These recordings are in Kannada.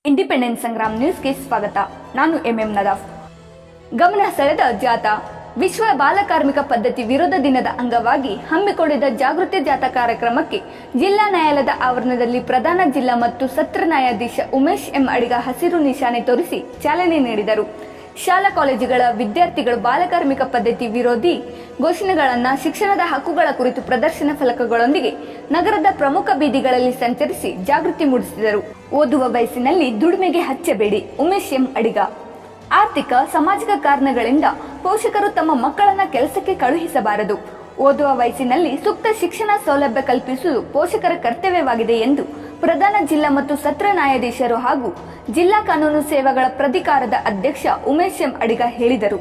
ಇಂಡಿಪೆಂಡೆನ್ಸ್ ಸಂಗ್ರಾಮ್ ನ್ಯೂಸ್ಗೆ ಸ್ವಾಗತ. ನಾನು ಎಂಎಂ ನದಾಫ್. ಗಮನ ಸೆಳೆದ ಜಾಥಾ. ವಿಶ್ವ ಬಾಲಕಾರ್ಮಿಕ ಪದ್ಧತಿ ವಿರೋಧ ದಿನದ ಅಂಗವಾಗಿ ಹಮ್ಮಿಕೊಂಡಿದ್ದ ಜಾಗೃತಿ ಜಾಥಾ ಕಾರ್ಯಕ್ರಮಕ್ಕೆ ಜಿಲ್ಲಾ ನ್ಯಾಯಾಲಯದ ಆವರಣದಲ್ಲಿ ಪ್ರಧಾನ ಜಿಲ್ಲಾ ಮತ್ತು ಸತ್ರ ನ್ಯಾಯಾಧೀಶ ಉಮೇಶ್ ಎಂ ಅಡಿಗ ಹಸಿರು ನಿಶಾನೆ ತೋರಿಸಿ ಚಾಲನೆ ನೀಡಿದರು. ಶಾಲಾ ಕಾಲೇಜುಗಳ ವಿದ್ಯಾರ್ಥಿಗಳು ಬಾಲಕಾರ್ಮಿಕ ಪದ್ಧತಿ ವಿರೋಧಿ ಘೋಷಣೆಗಳನ್ನು, ಶಿಕ್ಷಣದ ಹಕ್ಕುಗಳ ಕುರಿತು ಪ್ರದರ್ಶನ ಫಲಕಗಳೊಂದಿಗೆ ನಗರದ ಪ್ರಮುಖ ಬೀದಿಗಳಲ್ಲಿ ಸಂಚರಿಸಿ ಜಾಗೃತಿ ಮೂಡಿಸಿದರು. ಓದುವ ವಯಸ್ಸಿನಲ್ಲಿ ದುಡಿಮೆಗೆ ಹಚ್ಚಬೇಡಿ. ಉಮೇಶ್ ಎಂ ಅಡಿಗ. ಆರ್ಥಿಕ ಸಾಮಾಜಿಕ ಕಾರಣಗಳಿಂದ ಪೋಷಕರು ತಮ್ಮ ಮಕ್ಕಳನ್ನ ಕೆಲಸಕ್ಕೆ ಕಳುಹಿಸಬಾರದು. ಓದುವ ವಯಸ್ಸಿನಲ್ಲಿ ಸೂಕ್ತ ಶಿಕ್ಷಣ ಸೌಲಭ್ಯ ಕಲ್ಪಿಸುವುದು ಪೋಷಕರ ಕರ್ತವ್ಯವಾಗಿದೆ ಎಂದು ಪ್ರಧಾನ ಜಿಲ್ಲಾ ಮತ್ತು ಸತ್ರ ನ್ಯಾಯಾಧೀಶರು ಹಾಗೂ ಜಿಲ್ಲಾ ಕಾನೂನು ಸೇವೆಗಳ ಪ್ರಾಧಿಕಾರದ ಅಧ್ಯಕ್ಷ ಉಮೇಶ್ ಎಂ ಅಡಿಗ ಹೇಳಿದರು.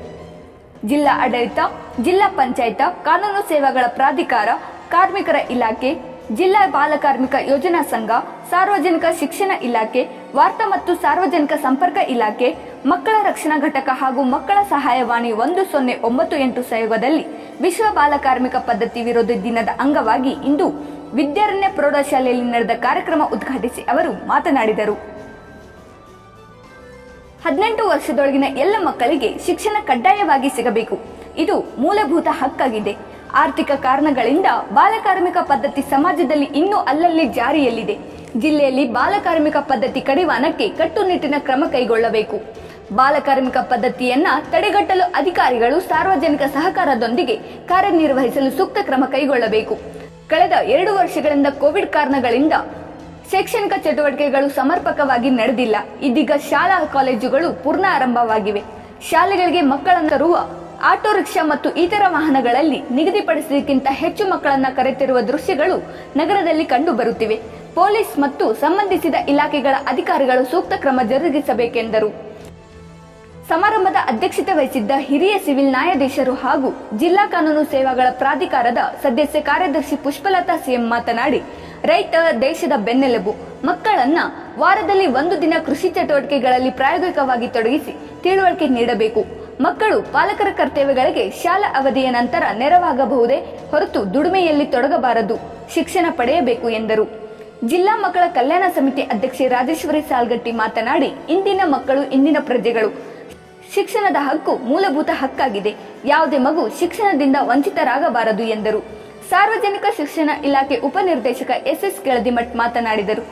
ಜಿಲ್ಲಾ ಆಡಳಿತ, ಜಿಲ್ಲಾ ಪಂಚಾಯತ್, ಕಾನೂನು ಸೇವೆಗಳ ಪ್ರಾಧಿಕಾರ, ಕಾರ್ಮಿಕರ ಇಲಾಖೆ, ಜಿಲ್ಲಾ ಬಾಲಕಾರ್ಮಿಕ ಯೋಜನಾ ಸಂಘ, ಸಾರ್ವಜನಿಕ ಶಿಕ್ಷಣ ಇಲಾಖೆ, ವಾರ್ತಾ ಮತ್ತು ಸಾರ್ವಜನಿಕ ಸಂಪರ್ಕ ಇಲಾಖೆ, ಮಕ್ಕಳ ರಕ್ಷಣಾ ಘಟಕ ಹಾಗೂ ಮಕ್ಕಳ ಸಹಾಯವಾಣಿ 1098 ಸಹಯೋಗದಲ್ಲಿ ವಿಶ್ವ ಬಾಲಕಾರ್ಮಿಕ ಪದ್ಧತಿ ವಿರೋಧಿ ದಿನದ ಅಂಗವಾಗಿ ಇಂದು ವಿದ್ಯಾರಣ್ಯ ಪ್ರೌಢಶಾಲೆಯಲ್ಲಿ ನಡೆದ ಕಾರ್ಯಕ್ರಮ ಉದ್ಘಾಟಿಸಿ ಅವರು ಮಾತನಾಡಿದರು. 18 ವರ್ಷದೊಳಗಿನ ಎಲ್ಲ ಮಕ್ಕಳಿಗೆ ಶಿಕ್ಷಣ ಕಡ್ಡಾಯವಾಗಿ ಸಿಗಬೇಕು. ಇದು ಮೂಲಭೂತ ಹಕ್ಕಾಗಿದೆ. ಆರ್ಥಿಕ ಕಾರಣಗಳಿಂದ ಬಾಲಕಾರ್ಮಿಕ ಪದ್ಧತಿ ಸಮಾಜದಲ್ಲಿ ಇನ್ನೂ ಅಲ್ಲಲ್ಲಿ ಜಾರಿಯಲ್ಲಿದೆ. ಜಿಲ್ಲೆಯಲ್ಲಿ ಬಾಲಕಾರ್ಮಿಕ ಪದ್ಧತಿ ಕಡಿವಾಣಕ್ಕೆ ಕಟ್ಟುನಿಟ್ಟಿನ ಕ್ರಮ ಕೈಗೊಳ್ಳಬೇಕು. ಬಾಲಕಾರ್ಮಿಕ ಪದ್ಧತಿಯನ್ನ ತಡೆಗಟ್ಟಲು ಅಧಿಕಾರಿಗಳು ಸಾರ್ವಜನಿಕ ಸಹಕಾರದೊಂದಿಗೆ ಕಾರ್ಯನಿರ್ವಹಿಸಲು ಸೂಕ್ತ ಕ್ರಮ ಕೈಗೊಳ್ಳಬೇಕು. ಕಳೆದ 2 ವರ್ಷಗಳಿಂದ ಕೋವಿಡ್ ಕಾರಣಗಳಿಂದ ಶೈಕ್ಷಣಿಕ ಚಟುವಟಿಕೆಗಳು ಸಮರ್ಪಕವಾಗಿ ನಡೆದಿಲ್ಲ. ಇದೀಗ ಶಾಲಾ ಕಾಲೇಜುಗಳು ಪೂರ್ಣ ಆರಂಭವಾಗಿವೆ. ಶಾಲೆಗಳಿಗೆ ಮಕ್ಕಳನ್ನು ತರುವ ಆಟೋ ರಿಕ್ಷಾ ಮತ್ತು ಇತರ ವಾಹನಗಳಲ್ಲಿ ನಿಗದಿಪಡಿಸಿದಕ್ಕಿಂತ ಹೆಚ್ಚು ಮಕ್ಕಳನ್ನ ಕರೆತರುವ ದೃಶ್ಯಗಳು ನಗರದಲ್ಲಿ ಕಂಡು ಬರುತ್ತಿವೆ. ಪೊಲೀಸ್ ಮತ್ತು ಸಂಬಂಧಿಸಿದ ಇಲಾಖೆಗಳ ಅಧಿಕಾರಿಗಳು ಸೂಕ್ತ ಕ್ರಮ ಜರುಗಿಸಬೇಕೆಂದರು. ಸಮಾರಂಭದ ಅಧ್ಯಕ್ಷತೆ ವಹಿಸಿದ್ದ ಹಿರಿಯ ಸಿವಿಲ್ ನ್ಯಾಯಾಧೀಶರು ಹಾಗೂ ಜಿಲ್ಲಾ ಕಾನೂನು ಸೇವೆಗಳ ಪ್ರಾಧಿಕಾರದ ಸದಸ್ಯ ಕಾರ್ಯದರ್ಶಿ ಪುಷ್ಪಲತಾ ಸಿಎಂ ಮಾತನಾಡಿ, ರೈತ ದೇಶದ ಬೆನ್ನೆಲುಬು. ಮಕ್ಕಳನ್ನ ವಾರದಲ್ಲಿ 1 ದಿನ ಕೃಷಿ ಚಟುವಟಿಕೆಗಳಲ್ಲಿ ಪ್ರಾಯೋಗಿಕವಾಗಿ ತೊಡಗಿಸಿ ತಿಳುವಳಿಕೆ ನೀಡಬೇಕು. ಮಕ್ಕಳು ಪಾಲಕರ ಕರ್ತವ್ಯಗಳಿಗೆ ಶಾಲಾ ಅವಧಿಯ ನಂತರ ನೆರವಾಗಬಹುದೇ ಹೊರತು ದುಡಿಮೆಯಲ್ಲಿ ತೊಡಗಬಾರದು. ಶಿಕ್ಷಣ ಪಡೆಯಬೇಕು ಎಂದರು. ಜಿಲ್ಲಾ ಮಕ್ಕಳ ಕಲ್ಯಾಣ ಸಮಿತಿ ಅಧ್ಯಕ್ಷೆ ರಾಜೇಶ್ವರಿ ಸಾಲ್ಗಟ್ಟಿ ಮಾತನಾಡಿ, ಇಂದಿನ ಮಕ್ಕಳು ಇಂದಿನ ಪ್ರಜೆಗಳು. ಶಿಕ್ಷಣದ ಹಕ್ಕು ಮೂಲಭೂತ ಹಕ್ಕಾಗಿದೆ. ಯಾವುದೇ ಮಗು ಶಿಕ್ಷಣದಿಂದ ವಂಚಿತರಾಗಬಾರದು ಎಂದರು. ಸಾರ್ವಜನಿಕ ಶಿಕ್ಷಣ ಇಲಾಖೆ ಉಪನಿರ್ದೇಶಕ ಎಸ್ ಕೆಳದಿಮಠ್ ಮಾತನಾಡಿದರು.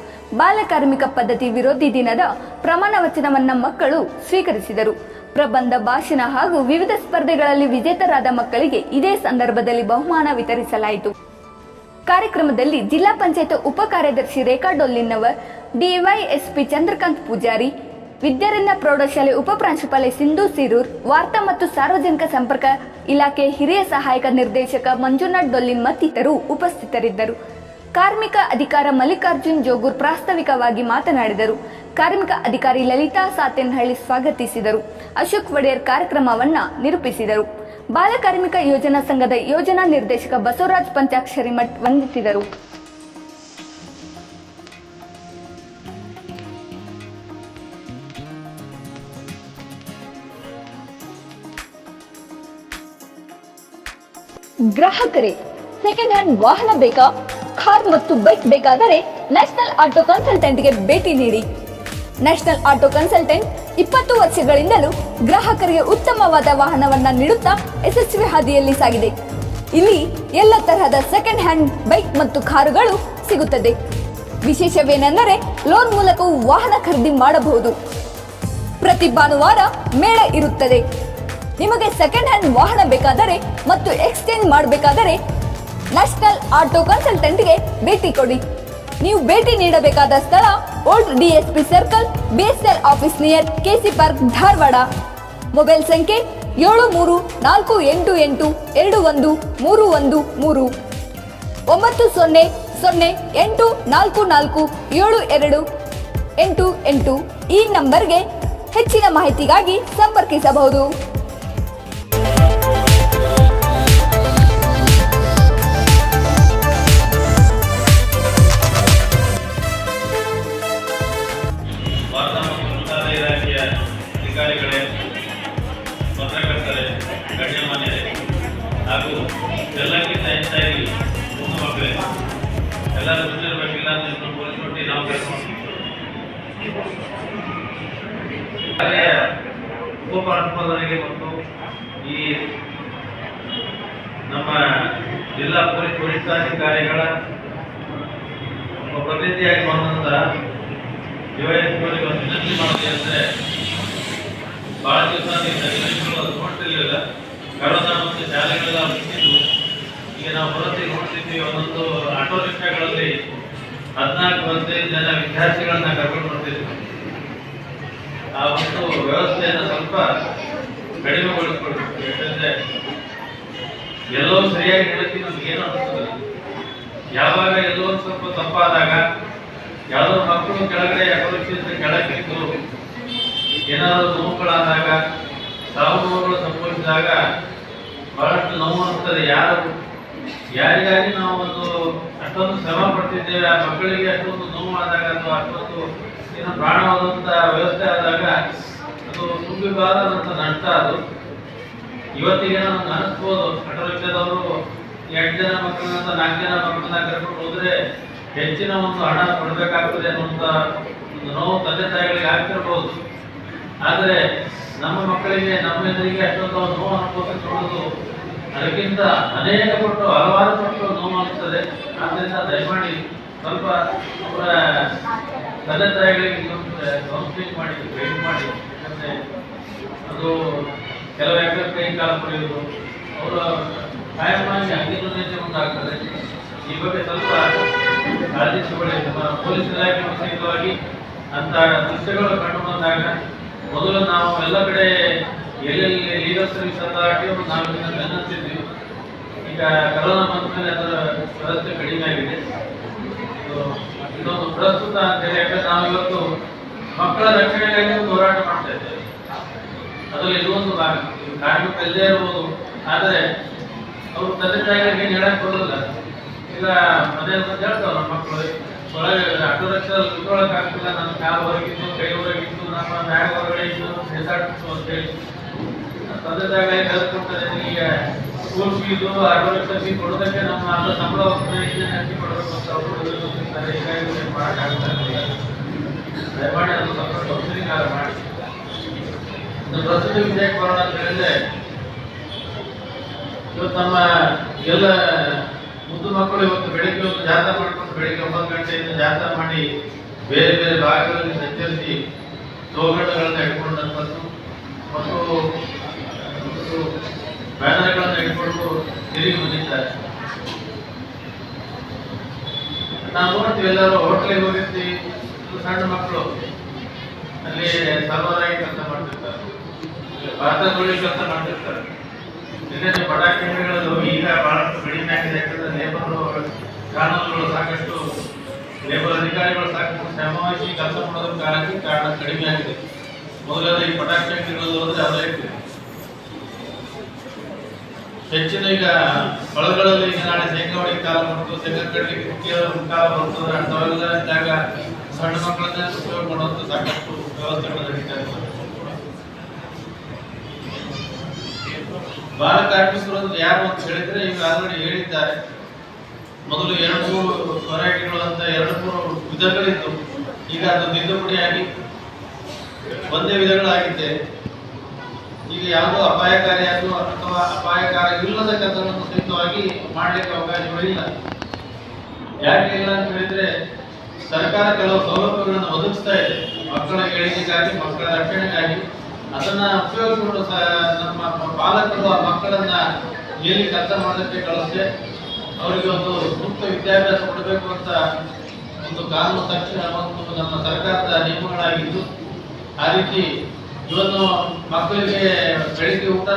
ಬಾಲಕಾರ್ಮಿಕ ಪದ್ಧತಿ ವಿರೋಧಿ ದಿನದ ಪ್ರಮಾಣ ವಚನವನ್ನ ಮಕ್ಕಳು ಸ್ವೀಕರಿಸಿದರು. ಪ್ರಬಂಧ, ಭಾಷಣ ಹಾಗೂ ವಿವಿಧ ಸ್ಪರ್ಧೆಗಳಲ್ಲಿ ವಿಜೇತರಾದ ಮಕ್ಕಳಿಗೆ ಇದೇ ಸಂದರ್ಭದಲ್ಲಿ ಬಹುಮಾನ ವಿತರಿಸಲಾಯಿತು. ಕಾರ್ಯಕ್ರಮದಲ್ಲಿ ಜಿಲ್ಲಾ ಪಂಚಾಯತ್ ಉಪ ಕಾರ್ಯದರ್ಶಿ ರೇಖಾ ಡೊಲ್ಲಿನವರ್, ಡಿವೈಎಸ್ಪಿ ಚಂದ್ರಕಾಂತ್ ಪೂಜಾರಿ, ವಿದ್ಯಾರಣ್ಯ ಪ್ರೌಢಶಾಲೆ ಉಪ ಪ್ರಾಂಶುಪಾಲೆ ಸಿಂಧು ಸಿರೂರ್, ವಾರ್ತಾ ಮತ್ತು ಸಾರ್ವಜನಿಕ ಸಂಪರ್ಕ ಇಲಾಖೆ ಹಿರಿಯ ಸಹಾಯಕ ನಿರ್ದೇಶಕ ಮಂಜುನಾಥ್ ಡೊಲ್ಲಿನ್ ಮತ್ತಿತರರು ಉಪಸ್ಥಿತರಿದ್ದರು. ಕಾರ್ಮಿಕ ಅಧಿಕಾರ ಮಲ್ಲಿಕಾರ್ಜುನ್ ಜೋಗೂರ್ ಪ್ರಾಸ್ತಾವಿಕವಾಗಿ ಮಾತನಾಡಿದರು. ಕಾರ್ಮಿಕ ಅಧಿಕಾರಿ ಲಲಿತಾ ಸಾತೇನಹಳ್ಳಿ ಸ್ವಾಗತಿಸಿದರು. ಅಶೋಕ್ ಒಡೆಯರ್ ಕಾರ್ಯಕ್ರಮವನ್ನ ನಿರೂಪಿಸಿದರು. ಬಾಲಕಾರ್ಮಿಕ ಯೋಜನಾ ಸಂಘದ ಯೋಜನಾ ನಿರ್ದೇಶಕ ಬಸವರಾಜ್ ಪಂಚಾಕ್ಷರಿ ಮಠ್ ವಂದಿಸಿದರು. ಗ್ರಾಹಕರೇ, ಸೆಕೆಂಡ್ ಹ್ಯಾಂಡ್ ವಾಹನ ಬೇಕಾ? ಕಾರ್ ಮತ್ತು ಬೈಕ್ ಬೇಕಾದರೆ ನ್ಯಾಷನಲ್ ಆಟೋ ಕನ್ಸಲ್ಟೆಂಟ್ಗೆ ಭೇಟಿ ನೀಡಿ. ನ್ಯಾಷನಲ್ ಆಟೋ ಕನ್ಸಲ್ಟೆಂಟ್ 20 ವರ್ಷಗಳಿಂದಲೂ ಗ್ರಾಹಕರಿಗೆ ಉತ್ತಮವಾದ ವಾಹನವನ್ನ ನೀಡುತ್ತಾ ಯಶಸ್ವಿ ಹಾದಿಯಲ್ಲಿ ಸಾಗಿದೆ. ಇಲ್ಲಿ ಎಲ್ಲ ತರಹದ ಸೆಕೆಂಡ್ ಹ್ಯಾಂಡ್ ಬೈಕ್ ಮತ್ತು ಕಾರುಗಳು ಸಿಗುತ್ತದೆ. ವಿಶೇಷವೇನೆಂದರೆ ಲೋನ್ ಮೂಲಕವೂ ವಾಹನ ಖರೀದಿ ಮಾಡಬಹುದು. ಪ್ರತಿ ಭಾನುವಾರ ಮೇಳ ಇರುತ್ತದೆ. ನಿಮಗೆ ಸೆಕೆಂಡ್ ಹ್ಯಾಂಡ್ ವಾಹನ ಬೇಕಾದರೆ ಮತ್ತು ಎಕ್ಸ್ಚೇಂಜ್ ಮಾಡಬೇಕಾದರೆ ನ್ಯಾಷನಲ್ ಆಟೋ ಕನ್ಸಲ್ಟೆಂಟ್ಗೆ ಭೇಟಿ ಕೊಡಿ. ನೀವು ಭೇಟಿ ನೀಡಬೇಕಾದ ಸ್ಥಳ old DSP circle, BSL office near KC park, Dharwad. Mobile ಸಂಖ್ಯೆ 7348821313 9008447288. ಈ ನಂಬರ್ಗೆ ಹೆಚ್ಚಿನ ಮಾಹಿತಿಗಾಗಿ ಸಂಪರ್ಕಿಸಬಹುದು. ಅಧಿಕಾರಿಗಳೇ, ಪತ್ರಕರ್ತರೇ, ಗಣ್ಯಮಾನ್ಯರೇ ಹಾಗೂ ಎಲ್ಲಕ್ಕಿಂತ ಹೆಚ್ಚಾಗಿ ಹೆಣ್ಣು ಮಕ್ಕಳೇ, ಎಲ್ಲರೂ ಗೊತ್ತಿರಬೇಕಿಲ್ಲ ಅಂತ ಪೊಲೀಸ್ ನೋಡಿ ನಾವು ಉಪಪ್ರಾಂಶುಪಾಲರಿಗೆ ಮತ್ತು ಈ ನಮ್ಮ ಜಿಲ್ಲಾ ಪೊಲೀಸ್ ವರಿಷ್ಠಾಧಿಕಾರಿಗಳ ಪ್ರತಿನಿಧಿಯಾಗಿ ಬಂದಂತಹ ಡಿವೈಎಸ್ಪಿಯವರಿಗೆ ಒಂದು ವಿನಂತಿ ಮಾಡಿದೆ ಅಂದರೆ ಬಹಳ ದಿವಸ ಅದು ನೋಡ್ತಿರ್ಲಿಲ್ಲ. ಕರೋನಾ ಮತ್ತು ಶಾಲೆಗಳೆಲ್ಲ ಮುಗಿಸಿದ್ದು ಈಗ ನಾವು ಬರೋತ್ತಿಗೆ ನೋಡ್ತಿದ್ವಿ ಒಂದೊಂದು ಆಟೋ ರಿಕ್ಷಾಗಳಲ್ಲಿ 14-15 ಜನ ವಿದ್ಯಾರ್ಥಿಗಳನ್ನ ಕರ್ಕೊಂಡು ಬರ್ತಿದ್ವಿ. ಆ ಒಂದು ವ್ಯವಸ್ಥೆಯನ್ನು ಸ್ವಲ್ಪ ಕಡಿಮೆಗೊಳಿಸ್ಕೊಳ್ಬೇಕು. ಯಾಕಂದ್ರೆ ಎಲ್ಲವೂ ಸರಿಯಾಗಿ ಹೇಳಕ್ಕೆ ನಮ್ಗೆ ಏನು ಅನಿಸ್ತದೆ, ಯಾವಾಗ ಎಲ್ಲೋ ಒಂದು ಸ್ವಲ್ಪ ತಪ್ಪಾದಾಗ ಯಾವುದೋ ಮಕ್ಕಳು ಕೆಳಗಡೆ ಅಪರಿಚಿತ ಕೆಳಗಿದ್ದು ಏನಾದರೂ ನೋವುಗಳಾದಾಗ ಸಾವು ನೋವುಗಳು ಸಂಭವಿಸಿದಾಗ ಬಹಳಷ್ಟು ನೋವು ಅನಿಸ್ತದೆ. ಯಾರಿಗಾಗಿ ನಾವು ಒಂದು ಅಷ್ಟೊಂದು ಶ್ರಮ ಪಡ್ತಿದ್ದೇವೆ, ಆ ಮಕ್ಕಳಿಗೆ ಅಷ್ಟೊಂದು ನೋವು ಆದಾಗ ಅಥವಾ ಅಷ್ಟೊಂದು ಏನೋ ಪ್ರಾಣವಾದಂಥ ವ್ಯವಸ್ಥೆ ಆದಾಗ ಅದು ತುಂಬಬಾರದಂಥ ನಷ್ಟ. ಅದು ಇವತ್ತಿಗೆ ನಮ್ಗೆ ಅನಿಸ್ಬೋದು, ಆಟೋ ರಿಕ್ಷಾದವರು 8 ಜನ ಮಕ್ಕಳನ್ನ 4 ಜನ ಮಕ್ಕಳನ್ನ ಕರ್ಕೊಂಡು ಹೋದ್ರೆ ಹೆಚ್ಚಿನ ಒಂದು ಹಣ ಕೊಡಬೇಕಾಗ್ತದೆ ಅನ್ನುವಂಥ ಒಂದು ನೋವು ತಂದೆ ತಾಯಿಗಳಿಗೆ ಆಗ್ತಿರ್ಬೋದು. ಆದರೆ ನಮ್ಮ ಮಕ್ಕಳಿಗೆ ನಮ್ಮ ಎದುರಿಗೆ ಅಷ್ಟೊಂದು ನೋವು ಅನುಭವಿಸಿ ನೋಡೋದು ಅದಕ್ಕಿಂತ ಅನೇಕ ಪಟ್ಟು ಹಲವಾರು ಪಟ್ಟು ನೋವು ಅನಿಸ್ತದೆ. ಆದ್ದರಿಂದ ದಯಮಾಡಿ ಸ್ವಲ್ಪ ಅವರ ತಂದೆ ತಾಯಿಗಳಿಗೆ ಕೌನ್ಸಿಲಿಂಗ್ ಮಾಡಿ ಗೈಡ್ ಮಾಡಿ. ಯಾಕಂದರೆ ಅದು ಕೆಲವು ಯಾಕಂದ್ರೆ ಕೈ ಕಾಲು ಪಡೆಯುವುದು ಅವರ ಕಾಯಮಾಗಿ ಅಗ್ನಿದುರ್ನೈತೆ ಉಂಟಾಗ್ತದೆ. ಈ ಬಗ್ಗೆ ಸ್ವಲ್ಪ ಕಾಳಜಿ ತಗೊಳ್ಳಿ. ನಮ್ಮ ಪೊಲೀಸ್ ಇಲಾಖೆ ಸಹಿತವಾಗಿ ಅಂತ ದೃಶ್ಯಗಳು ಕಂಡು ಬಂದಾಗ ಮೊದಲು ನಾವು ಎಲ್ಲ ಕಡೆ ಎಲ್ಲೆಲ್ಲಿ ಲೀಗಲ್ ಸರ್ವಿಸ್ ಅಥಾರಿಟಿ ನಾವು ಇದನ್ನು ಬೆನ್ನತ್ತಿದ್ವಿ. ಈಗ ಕರೋನಾ ಬಂದ ಮೇಲೆ ಅದರ ವ್ಯವಸ್ಥೆ ಕಡಿಮೆ ಆಗಿದೆ. ಇದೊಂದು ಪ್ರಸ್ತುತ ಅಂತೇಳಿ, ಯಾಕಂದ್ರೆ ನಾವು ಇವತ್ತು ಮಕ್ಕಳ ರಕ್ಷಣೆಗಾಗಿ ಒಂದು ಹೋರಾಟ ಮಾಡ್ತಾ ಇದ್ದೇವೆ. ಅದರಲ್ಲಿ ಇದೊಂದು ಭಾಗ. ಕಾರ್ಮಿಕ ಇಲ್ಲದೆ ಇರ್ಬೋದು, ಆದರೆ ಅವರು ತಂದೆ ತಾಯಿಗಳಿಗೆ ಏನು ಹೇಳಕ್ ಬರೋದಿಲ್ಲ. ಈಗ ಮನೆಯಲ್ಲಿ ಬಂದು ಹೇಳ್ತಾವ ನಮ್ಮ ಮಕ್ಕಳು ಒಳಗೆ ಆಟೋ ರಿಕ್ಷಾದಲ್ಲಿ ಕುತ್ಕೊಳ್ಳೋಕೆ ಆಗ್ತಿಲ್ಲ, ನನ್ನ ಕಾಲು ಹೊರಗಿತ್ತು, ಕೈ ಹೊರಗಿತ್ತು, ನಮ್ಮ ಬ್ಯಾಗ್ ಹೊರಗಡೆ ಇತ್ತು, ಹೆಸಾಡ್ತು ಅಂತೇಳಿ ತಂದೆ ತಾಯಿಗಳಿಗೆ ಕಲ್ತ್ಕೊಳ್ತಾರೆ. ಈಗ school fees auto rickshaw fees ಕೊಡೋದಕ್ಕೆ ನಮ್ಮ ಅಲ್ಲ ಸಂಬಳ ಹಂಚಿ ಕೊಡಬೇಕು ಅಂತ ಅವರು ಹೀಗಾಗಿ ಮಾಡೋಕ್ಕಾಗ್ತಾ ಇರಲಿಲ್ಲ. ದಯಮಾಡಿ ಅದು ಸ್ವಲ್ಪ ಕೌನ್ಸಿಲಿಂಗ್ ಮಾಡಿ. ಪ್ರಸ್ತುತ ವಿಷಯಕ್ಕೆ ಬರೋಣ ಅಂತ ಹೇಳಿದ್ರೆ, ಇವತ್ತು ನಮ್ಮ ಎಲ್ಲ ಮುದ್ದು ಮಕ್ಕಳು ಇವತ್ತು ಬೆಳಿಗ್ಗೆ ಒಂದು ಜಾಥಾ ಮಾಡ್ಕೊಂಡು ಬೆಳಿಗ್ಗೆ 9 ಗಂಟೆಯಿಂದ ಜಾಥಾ ಮಾಡಿ ಬೇರೆ ಬೇರೆ ಭಾಗಗಳಲ್ಲಿ ಸಂಚರಿಸಿ ತೋರಣಗಳನ್ನು ಇಟ್ಕೊಂಡಂಥದ್ದು ಮತ್ತು ಬ್ಯಾನರ್ಗಳನ್ನು ಇಟ್ಕೊಂಡು ತಿರುಗಿ ಬಂದಿದ್ದಾರೆ. ನಾವು ನೋಡ್ತೀವಿ ಎಲ್ಲರೂ ಹೋಟ್ಲಿಗೆ ಹೋಗಿರ್ತೀವಿ, ಸಣ್ಣ ಮಕ್ಕಳು ಅಲ್ಲಿ ಸರ್ವರಾಗಿ ಕೆಲಸ ಮಾಡ್ತಿರ್ತಾರೆ, ಪಾತ್ರದಲ್ಲಿ ಕೆಲಸ ಮಾಡ್ತಿರ್ತಾರೆ. ಇದಕ್ಕೆ ಪಟಾಕಿ ಅಂಗಡಿಗಳು ಈಗ ಬಹಳಷ್ಟು ಕಡಿಮೆ ಆಗಿದೆ. ಯಾಕಂದ್ರೆ ಲೇಬರ್ ಕಾನೂನುಗಳು ಸಾಕಷ್ಟು, ಲೇಬರ್ ಅಧಿಕಾರಿಗಳು ಸಾಕಷ್ಟು ಶ್ರಮವಹಿಸಿ ಕೆಲಸ ಮಾಡೋದಕ್ಕೆ ಕಾರಣ ಕಡಿಮೆ ಆಗಿದೆ. ಮೊದಲೆಲ್ಲ ಈ ಪಟಾಕಿ ಅಂಗಡಿಗಳು ಹೋದ್ರೆ ಅದೇ ಇರ್ತದೆ. ಹೆಚ್ಚಿನ ಈಗ ಹೊಳಗಳಲ್ಲಿ ಈಗ ನಾಳೆ ಶೇಂಗಾ ಹೊಡಿಗೆ ಕಾಲ ಬಂತು, ಶೇಂಗಾ ಕಡ್ಲಿಕ್ಕೆ ಕಾಲ ಬರ್ತದೆ, ಅಂಥವೆಲ್ಲ ಇದ್ದಾಗ ಸಣ್ಣ ಮಕ್ಕಳನ್ನ ಉಪಯೋಗ ಮಾಡುವಂಥ ಸಾಕಷ್ಟು ವ್ಯವಸ್ಥೆಗಳು ನಡೀತಾ ಇರ್ತದೆ. ಬಾಲ ಕಾರ್ಮಿಕರು ಯಾರು ಅಂತ ಹೇಳಿದ್ರೆ ಈಗ ಆಲ್ರೆಡಿ ಹೇಳಿದ್ದಾರೆ. ಮೊದಲು 2-3 ವೆರೈಟಿಗಳು ಅಂತ 2-3 ವಿಧಗಳಿತ್ತು. ಈಗ ಅದು ತಿದ್ದುಪಡಿಯಾಗಿ ಒಂದೇ ವಿಧಗಳಾಗಿದೆ. ಈಗ ಯಾವುದೋ ಅಪಾಯಕಾರಿ ಅಥವಾ ಅಪಾಯಕಾರಿ ಇಲ್ಲದ ಕೆಲಸಗಳನ್ನು ಸಹಿತವಾಗಿ ಮಾಡಲಿಕ್ಕೆ ಅವಕಾಶಗಳಿಲ್ಲ. ಯಾಕೆ ಇಲ್ಲ ಅಂತ ಹೇಳಿದ್ರೆ, ಸರ್ಕಾರ ಕೆಲವು ಸೌಲಭ್ಯಗಳನ್ನು ಒದಗಿಸ್ತಾ ಇದೆ ಮಕ್ಕಳ ಏಳಿಗೆಗಾಗಿ, ಮಕ್ಕಳ ರಕ್ಷಣೆಗಾಗಿ. ಅದನ್ನ ಉಪಯೋಗಿಸಿಕೊಂಡು ನಮ್ಮ ಪಾಲಕರು ಆ ಮಕ್ಕಳನ್ನ ಎಲ್ಲಿ ಕೆಲಸ ಮಾಡೋದಕ್ಕೆ ಕಳಿಸ್ತೇ ಅವರಿಗೆ ಒಂದು ಸೂಕ್ತ ವಿದ್ಯಾಭ್ಯಾಸ ಕೊಡಬೇಕು ಅಂತ ಒಂದು ಕಾನೂನು ತಕ್ಷಣ ಮತ್ತು ನಮ್ಮ ಸರ್ಕಾರದ ನಿಯಮಗಳಾಗಿದ್ದು, ಆ ರೀತಿ ಇವತ್ತು ಮಕ್ಕಳಿಗೆ ಬೆಳಿಗ್ಗೆ ಊಟ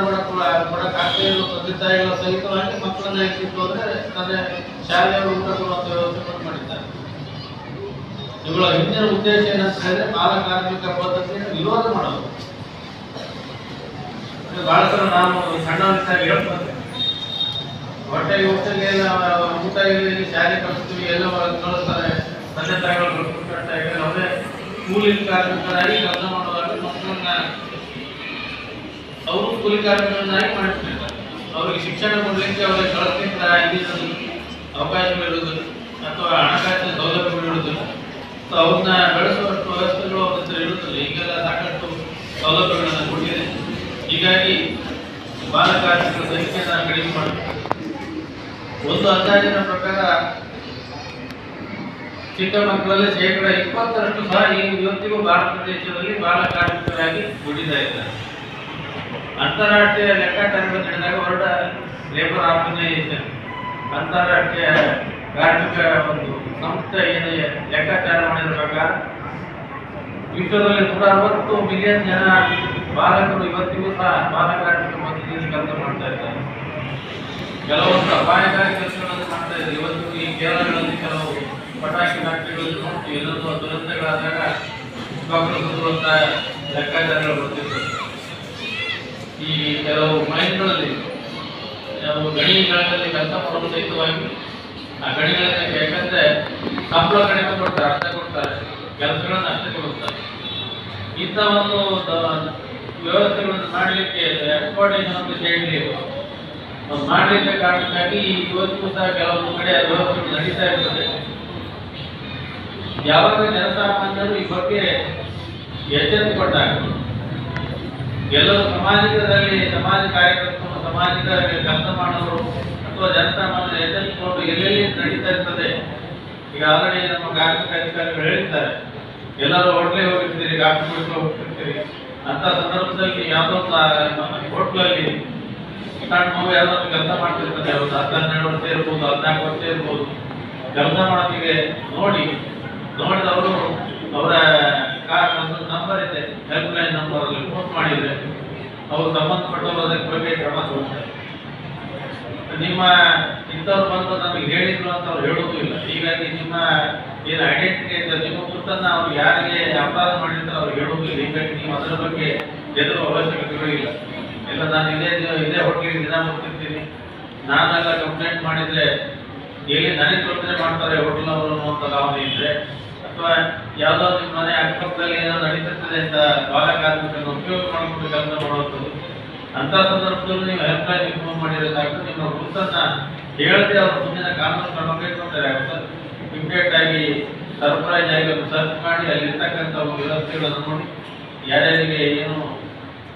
ಕೊಡಕ್ಕಾಗದೇ ಇರೋ ತಂದೆ ತಾಯಿಗಳ ಸಹಿತವಾಗಿ ಮಕ್ಕಳನ್ನ ಇಟ್ಟಿದ್ದು ಅಂದ್ರೆ ತಂದೆ ಶಾಲೆಯವರು ಊಟ ಕೊಡುವಂತ ವ್ಯವಸ್ಥೆ ಮಾಡಿದ್ದಾರೆ. ಇವುಗಳ ಹಿಂದಿನ ಉದ್ದೇಶ ಏನಂತ ಹೇಳಿದ್ರೆ ಬಾಲ ಕಾರ್ಮಿಕ ಪದ್ಧತಿಯನ್ನು ವಿರೋಧ ಮಾಡೋದು. ಬಹಳ ಸಲ ನಾವು ಸಣ್ಣವರಿದ್ದಾಗ ಹೇಳ್ತೇವೆ, ಹೊಟ್ಟೆಗೆ ಊಟ ಇಲ್ಲಿ ಶಾಲೆ ಕಳಿಸ್ತೀವಿ, ಎಲ್ಲ ಕಳಿಸ್ತಾರೆ ತಂದೆ ತಾಯಿಗಳು. ಅವರೇ ಕೂಲಿ ಕಾರ್ಮಿಕರಾಗಿ ಕೆಲಸ ಮಾಡುವಾಗ ಮಕ್ಕಳನ್ನ ಅವರು ಕೂಲಿ ಕಾರ್ಮಿಕರನ್ನಾಗಿ ಮಾಡಿಸ್ತಿರ್ತಾರೆ. ಅವರಿಗೆ ಶಿಕ್ಷಣ ಕೊಡ್ಲಿಕ್ಕೆ ಅವರಿಗೆ ಕಳಿಸ್ಲಿಕ್ಕೆ ಅವಕಾಶಗಳಿರುವುದಿಲ್ಲ ಅಥವಾ ಹಣಕಾಸಿನ ಸೌಲಭ್ಯಗಳಿರುವುದಿಲ್ಲ. ಅವ್ರನ್ನ ಬೆಳೆಸುವಷ್ಟು ವ್ಯವಸ್ಥೆಗಳು ಅವ್ರ ಹತ್ರ ಇರುತ್ತದೆ. ಈಗೆಲ್ಲ ಸಾಕಷ್ಟು ಸೌಲಭ್ಯಗಳನ್ನು ಕೊಟ್ಟಿದೆ. ಹೀಗಾಗಿ ಬಾಲಕಾರ್ಮಿಕರ ಸಂಖ್ಯೆಯನ್ನು ಕಡಿಮೆ ಮಾಡುತ್ತೆ. ಒಂದು ಅಂದಾಜಿನ ಪ್ರಕಾರ ಚಿಕ್ಕ ಮಕ್ಕಳಲ್ಲಿ 20% ಸಹ ಇವತ್ತಿಗೂ ಭಾರತ ದೇಶದಲ್ಲಿ ಬಾಲಕಾರ್ಮಿಕರಾಗಿ ದುಡಿತಾ ಇದ್ದಾರೆ. ಅಂತಾರಾಷ್ಟ್ರೀಯ ಲೆಕ್ಕಾಚಾರಗಳು ನಡೆದಾಗ ಹೊರಟ ಲೇಬರ್ ಆರ್ಗನೈಸೇಷನ್ ಅಂತಾರಾಷ್ಟ್ರೀಯ ಕಾರ್ಮಿಕ ಒಂದು ಸಂಸ್ಥೆ ಏನು ಲೆಕ್ಕಾಚಾರ ಮಾಡಿದ ಪ್ರಕಾರ ವಿಶ್ವದಲ್ಲಿ 160 ಮಿಲಿಯನ್ ಜನ ಬಾಲಕರು ಇವತ್ತಿಗೂ ಸಹ ಬಾಲಕಾರ್ಮಿಕ ಪದ್ಧತಿಯಲ್ಲಿ ಕೆಲಸ ಮಾಡ್ತಾ ಇದ್ದಾರೆ. ಕೆಲವೊಂದು ಅಪಾಯಕಾರಿ ಕೆಲಸಗಳನ್ನು ಮಾಡ್ತಾ ಇದ್ದಾರೆ. ಇವತ್ತು ಈ ಕೇರಳಗಳಲ್ಲಿ ಕೆಲವು ಪಟಾಕಿ ಫ್ಯಾಕ್ಟರಿಗಳಲ್ಲಿ ನೋಡ್ತೀವಿ, ಎಲ್ಲೊಂದು ದುರಂತಗಳಾದಾಗ ಮಕ್ಕಳು ಕುದುರುವಂತ ಲೆಕ್ಕಾಚಾರಗಳು ಬರ್ತಿರ್ತದೆ. ಈ ಕೆಲವು ಮೈನ್ಗಳಲ್ಲಿ ಗಣಿಗಳಲ್ಲಿ ಕೆಲಸ ಮಾಡೋದು ಸಹಿತವಾಗಿ ಆ ಗಣಿಗಳಲ್ಲಿ ಯಾಕಂದ್ರೆ ಸಂಬಳ ಕಡಿಮೆ ಕೊಡ್ತಾರೆ, ಅರ್ಥ ಕೊಡ್ತಾರೆ, ಕೆಲಸಗಳನ್ನು ಅಷ್ಟೇ ಕೊಡುತ್ತಾರೆ. ಇಂಥ ಒಂದು ವ್ಯವಸ್ಥೆಗಳನ್ನು ಮಾಡಲಿಕ್ಕೆ ಎಕ್ಸ್ಪೋರ್ಟೇಷನ್ ಅಂತ ಹೇಳಿ ಮಾಡಲಿಕ್ಕೆ ಕಾರಣಕ್ಕಾಗಿ ಇವತ್ತಿಗೂ ಸಹ ಕೆಲವೊಂದು ಕಡೆ ವ್ಯವಸ್ಥೆಗಳು ನಡೀತಾ ಇರ್ತದೆ. ಯಾವಾಗ ಜನಸಾಮಾನ್ಯರು ಈ ಬಗ್ಗೆ ಎಚ್ಚೆತ್ತುಕೊಂಡಾಗ ಎಲ್ಲರೂ ಸಮಾಜ ಕಾರ್ಯಕರ್ತರು, ಸಮಾಜದ ಕೆಲಸ ಮಾಡೋರು ಅಥವಾ ಜನಸಾಮಾನ್ಯರು ಎಚ್ಚೆತ್ತುಕೊಂಡು ಎಲ್ಲೆಲ್ಲಿ ನಡೀತಾ ಇರ್ತದೆ. ಈಗ ಆಲ್ರೆಡಿ ನಮ್ಮ ಕಾರ್ಮಿಕ ಅಧಿಕಾರಿಗಳು ಹೇಳಿದ್ದಾರೆ, ಎಲ್ಲರೂ ಹೋಟ್ಲಿಗೆ ಹೋಗಿರ್ತೀರಿ, ಕಾಫಿ ಕುಡಿದು ಹೋಗ್ತಿರ್ತೀರಿ. ಅಂತ ಸಂದರ್ಭದಲ್ಲಿ ಯಾವುದೋ ಹೋಟ್ಲಲ್ಲಿ ಸಣ್ಣ ಮಗು ಯಾವುದಾದ್ರು ಕೆಲಸ ಮಾಡ್ತಿರ್ತದೆ, ಅವ್ರು 12 ವರ್ಷ ಇರ್ಬೋದು, 14 ವರ್ಷ ಇರ್ಬೋದು. ಕೆಲಸ ಮಾಡೋದಿಗೆ ನೋಡಿದವರು ಅವರ ನಂಬರ್ ಇದೆ, ಹೆಲ್ಪ್ ಲೈನ್ ನಂಬರ್ ಅಲ್ಲಿ ಫೋನ್ ಮಾಡಿದ್ರೆ ಅವರು ಸಂಬಂಧಪಟ್ಟವರು ಅದಕ್ಕೆ ಬಗ್ಗೆ ಕ್ರಮ ತಗೊಳ್ತಾರೆ. ನಿಮ್ಮ ಇಂಥವ್ರು ಬಂದು ನಮಗೆ ಹೇಳಿದ್ರು ಅಂತ ಅವ್ರು ಹೇಳೋದು ಇಲ್ಲ. ಹೀಗಾಗಿ ನಿಮ್ಮ ಏನು ಐಡೆಂಟಿಟಿ ಇದೆ, ನಿಮ್ಮ ಗುರುತನ್ನ ಅವ್ರು ಯಾರಿಗೆ ಅಪರಾಧ ಮಾಡಿರ್ತಾರೆ ಅವ್ರು ಹೇಳೋದು ಇಲ್ಲ. ಹೀಗಾಗಿ ನೀವು ಅದರ ಬಗ್ಗೆ ಎದುರು ಅವಶ್ಯಕತೆಗಳು ಇಲ್ಲ. ಇಲ್ಲ ನಾನು ಇದೇ ಹೋಟ್ಲಿಗೆ ದಿನ ಬರ್ತಿರ್ತೀನಿ, ನಾನೆಲ್ಲ ಕಂಪ್ಲೇಂಟ್ ಮಾಡಿದ್ರೆ ಎಲ್ಲಿ ನನಗೆ ತೊಂದರೆ ಮಾಡ್ತಾರೆ ಹೋಟೆಲ್ ಅವರು ಅನ್ನುವಂಥ ಭಾವನೆ ಇದ್ರೆ, ಅಥವಾ ಯಾವುದೋ ನಿಮ್ಮ ಮನೆ ಅಕ್ಕಪಕ್ಕದಲ್ಲಿ ಏನೋ ನಡೀತಿರ್ತದೆ ಅಂತ ಬಾಲಕಾರ್ಮಿಕರನ್ನು ಉಪಯೋಗ ಮಾಡಿಕೊಂಡು ಕೆಲಸ ಮಾಡುವಂಥದ್ದು, ಅಂತ ಸಂದರ್ಭದಲ್ಲಿ ನೀವು ಹೆಲ್ಪ್ ಲೈನ್ ಇನ್ಫಾರ್ಮ್ ಮಾಡಿರೋದಾಗ್ತದೆ. ನಿಮ್ಮ ಗುರುತನ್ನ ಹೇಳದೆ ಅವರು ಮುಂದಿನ ಕಾನೂನು ಕ್ರಮ ಕೈಗೊಂಡರೆ ಆಗುತ್ತೆ. ಇಮಿಡಿಯೇಟ್ ಆಗಿ ಸರ್ಪ್ರೈಸ್ ಆಗಿ ಒಂದು ಸರ್ಚ್ ಮಾಡಿ ಅಲ್ಲಿರ್ತಕ್ಕಂಥ ವ್ಯವಸ್ಥೆಗಳನ್ನು ನೋಡಿ ಯಾರ್ಯಾರಿಗೆ ಏನು